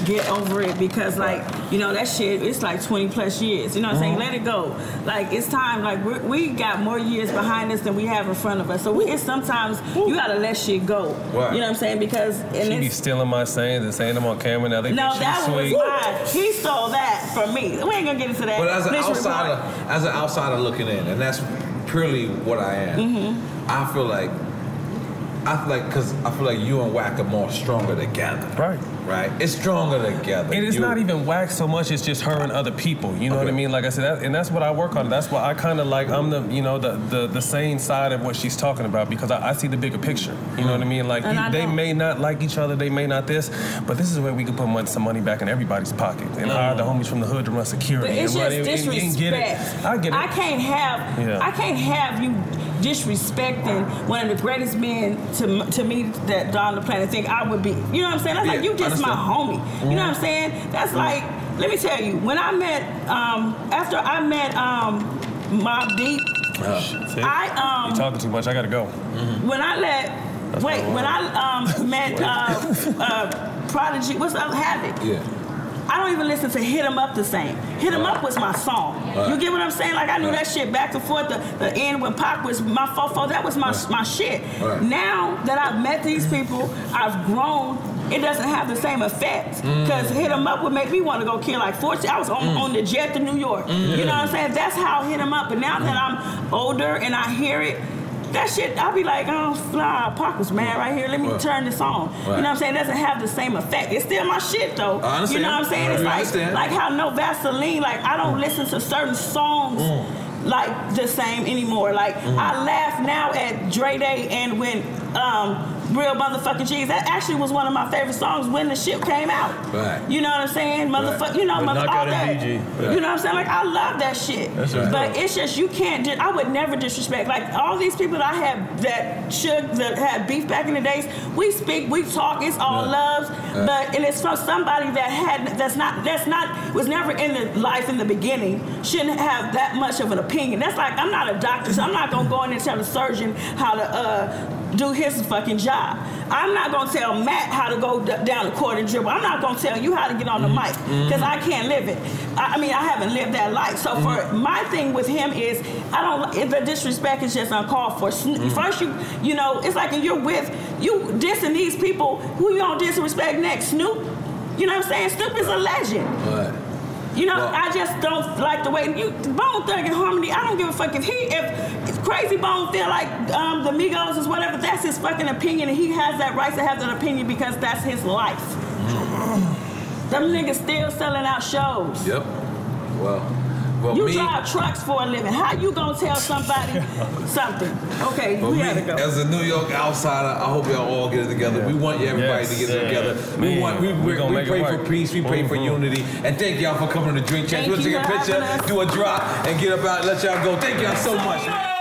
get over it, because like, you know, that shit, it's like 20 plus years, you know what I'm saying? Let it go. Like, it's time, like we got more years behind us than we have in front of us, so it's sometimes you gotta let shit go. You know what I'm saying? Because she be stealing my sayings and saying them on camera now. That was mine. He stole that from me. We ain't gonna get into that. But as an outsider looking in, and that's purely what I am, I feel like you and Whack are more stronger together. Right? It's stronger together. And it's not even Whack so much, it's just her and other people. You know what I mean? Like I said, and that's what I work on. That's why I kind of like, I'm the sane side of what she's talking about, because I see the bigger picture. You know what I mean? Like, they may not like each other, they may not this, but this is where we can put some money back in everybody's pocket and hire the homies from the hood to run security. But it's and just disrespect. I get it. I can't have you disrespecting one of the greatest men to me that on the planet think I would be. You know what I'm saying? That's like, you just my homie. You know what I'm saying? That's like, let me tell you, when I met, after I met Mobb Deep, you're talking too much, I gotta go. When I met Prodigy, what's up, Havoc? Yeah. I don't even listen to Hit 'Em Up the same. Hit 'Em Up was my song. You get what I'm saying? Like, I knew that shit back and forth. The end when Pac was my fofo, that was my shit. Now that I've met these people, I've grown, it doesn't have the same effect. Because Hit 'Em Up would make me want to go kill like 40. I was on the jet to New York. You know what I'm saying? That's how Hit 'Em Up. But now that I'm older and I hear it, that shit, I'll be like, oh, Pac was mad right here. Let me turn this on. You know what I'm saying? It doesn't have the same effect. It's still my shit, though. You know what I'm saying? It's like how No Vaseline, like, I don't listen to certain songs like the same anymore. Like, I laugh now at Dre Day and when Real Motherfucking G's. That actually was one of my favorite songs when the shit came out. You know what I'm saying? Motherfucker, you know, all that. You know what I'm saying? Like, I love that shit. But it's just, you can't, I would never disrespect. Like, all these people that I had that had beef back in the days, we speak, we talk, it's all loves. And it's from somebody that was never in the life in the beginning, shouldn't have that much of an opinion. That's like, I'm not a doctor, so I'm not gonna go in and tell the surgeon how to do his fucking job. I'm not gonna tell Matt how to go down the court and dribble. I'm not gonna tell you how to get on the mic, because I can't live it. I mean, I haven't lived that life. So for my thing with him is, the disrespect is just uncalled for. First, you know, it's like you dissing these people, who you gonna disrespect next? Snoop? You know what I'm saying? Snoop is a legend. You know, I just don't like the way Bone Thug and Harmony. I don't give a fuck if Crazy Bone feel like the Migos is whatever. That's his fucking opinion, and he has that right to have that opinion because that's his life. Them niggas still selling out shows. Yep. Well, you drive trucks for a living. How you gonna tell somebody something? Okay, we gotta go. As a New York outsider, I hope y'all all get it together. We want everybody to get it together. We pray for peace. We pray for unity. And thank y'all for coming to Drink Champs. We'll take a picture, do a drop, and get up out. Let y'all go. Thank y'all so much.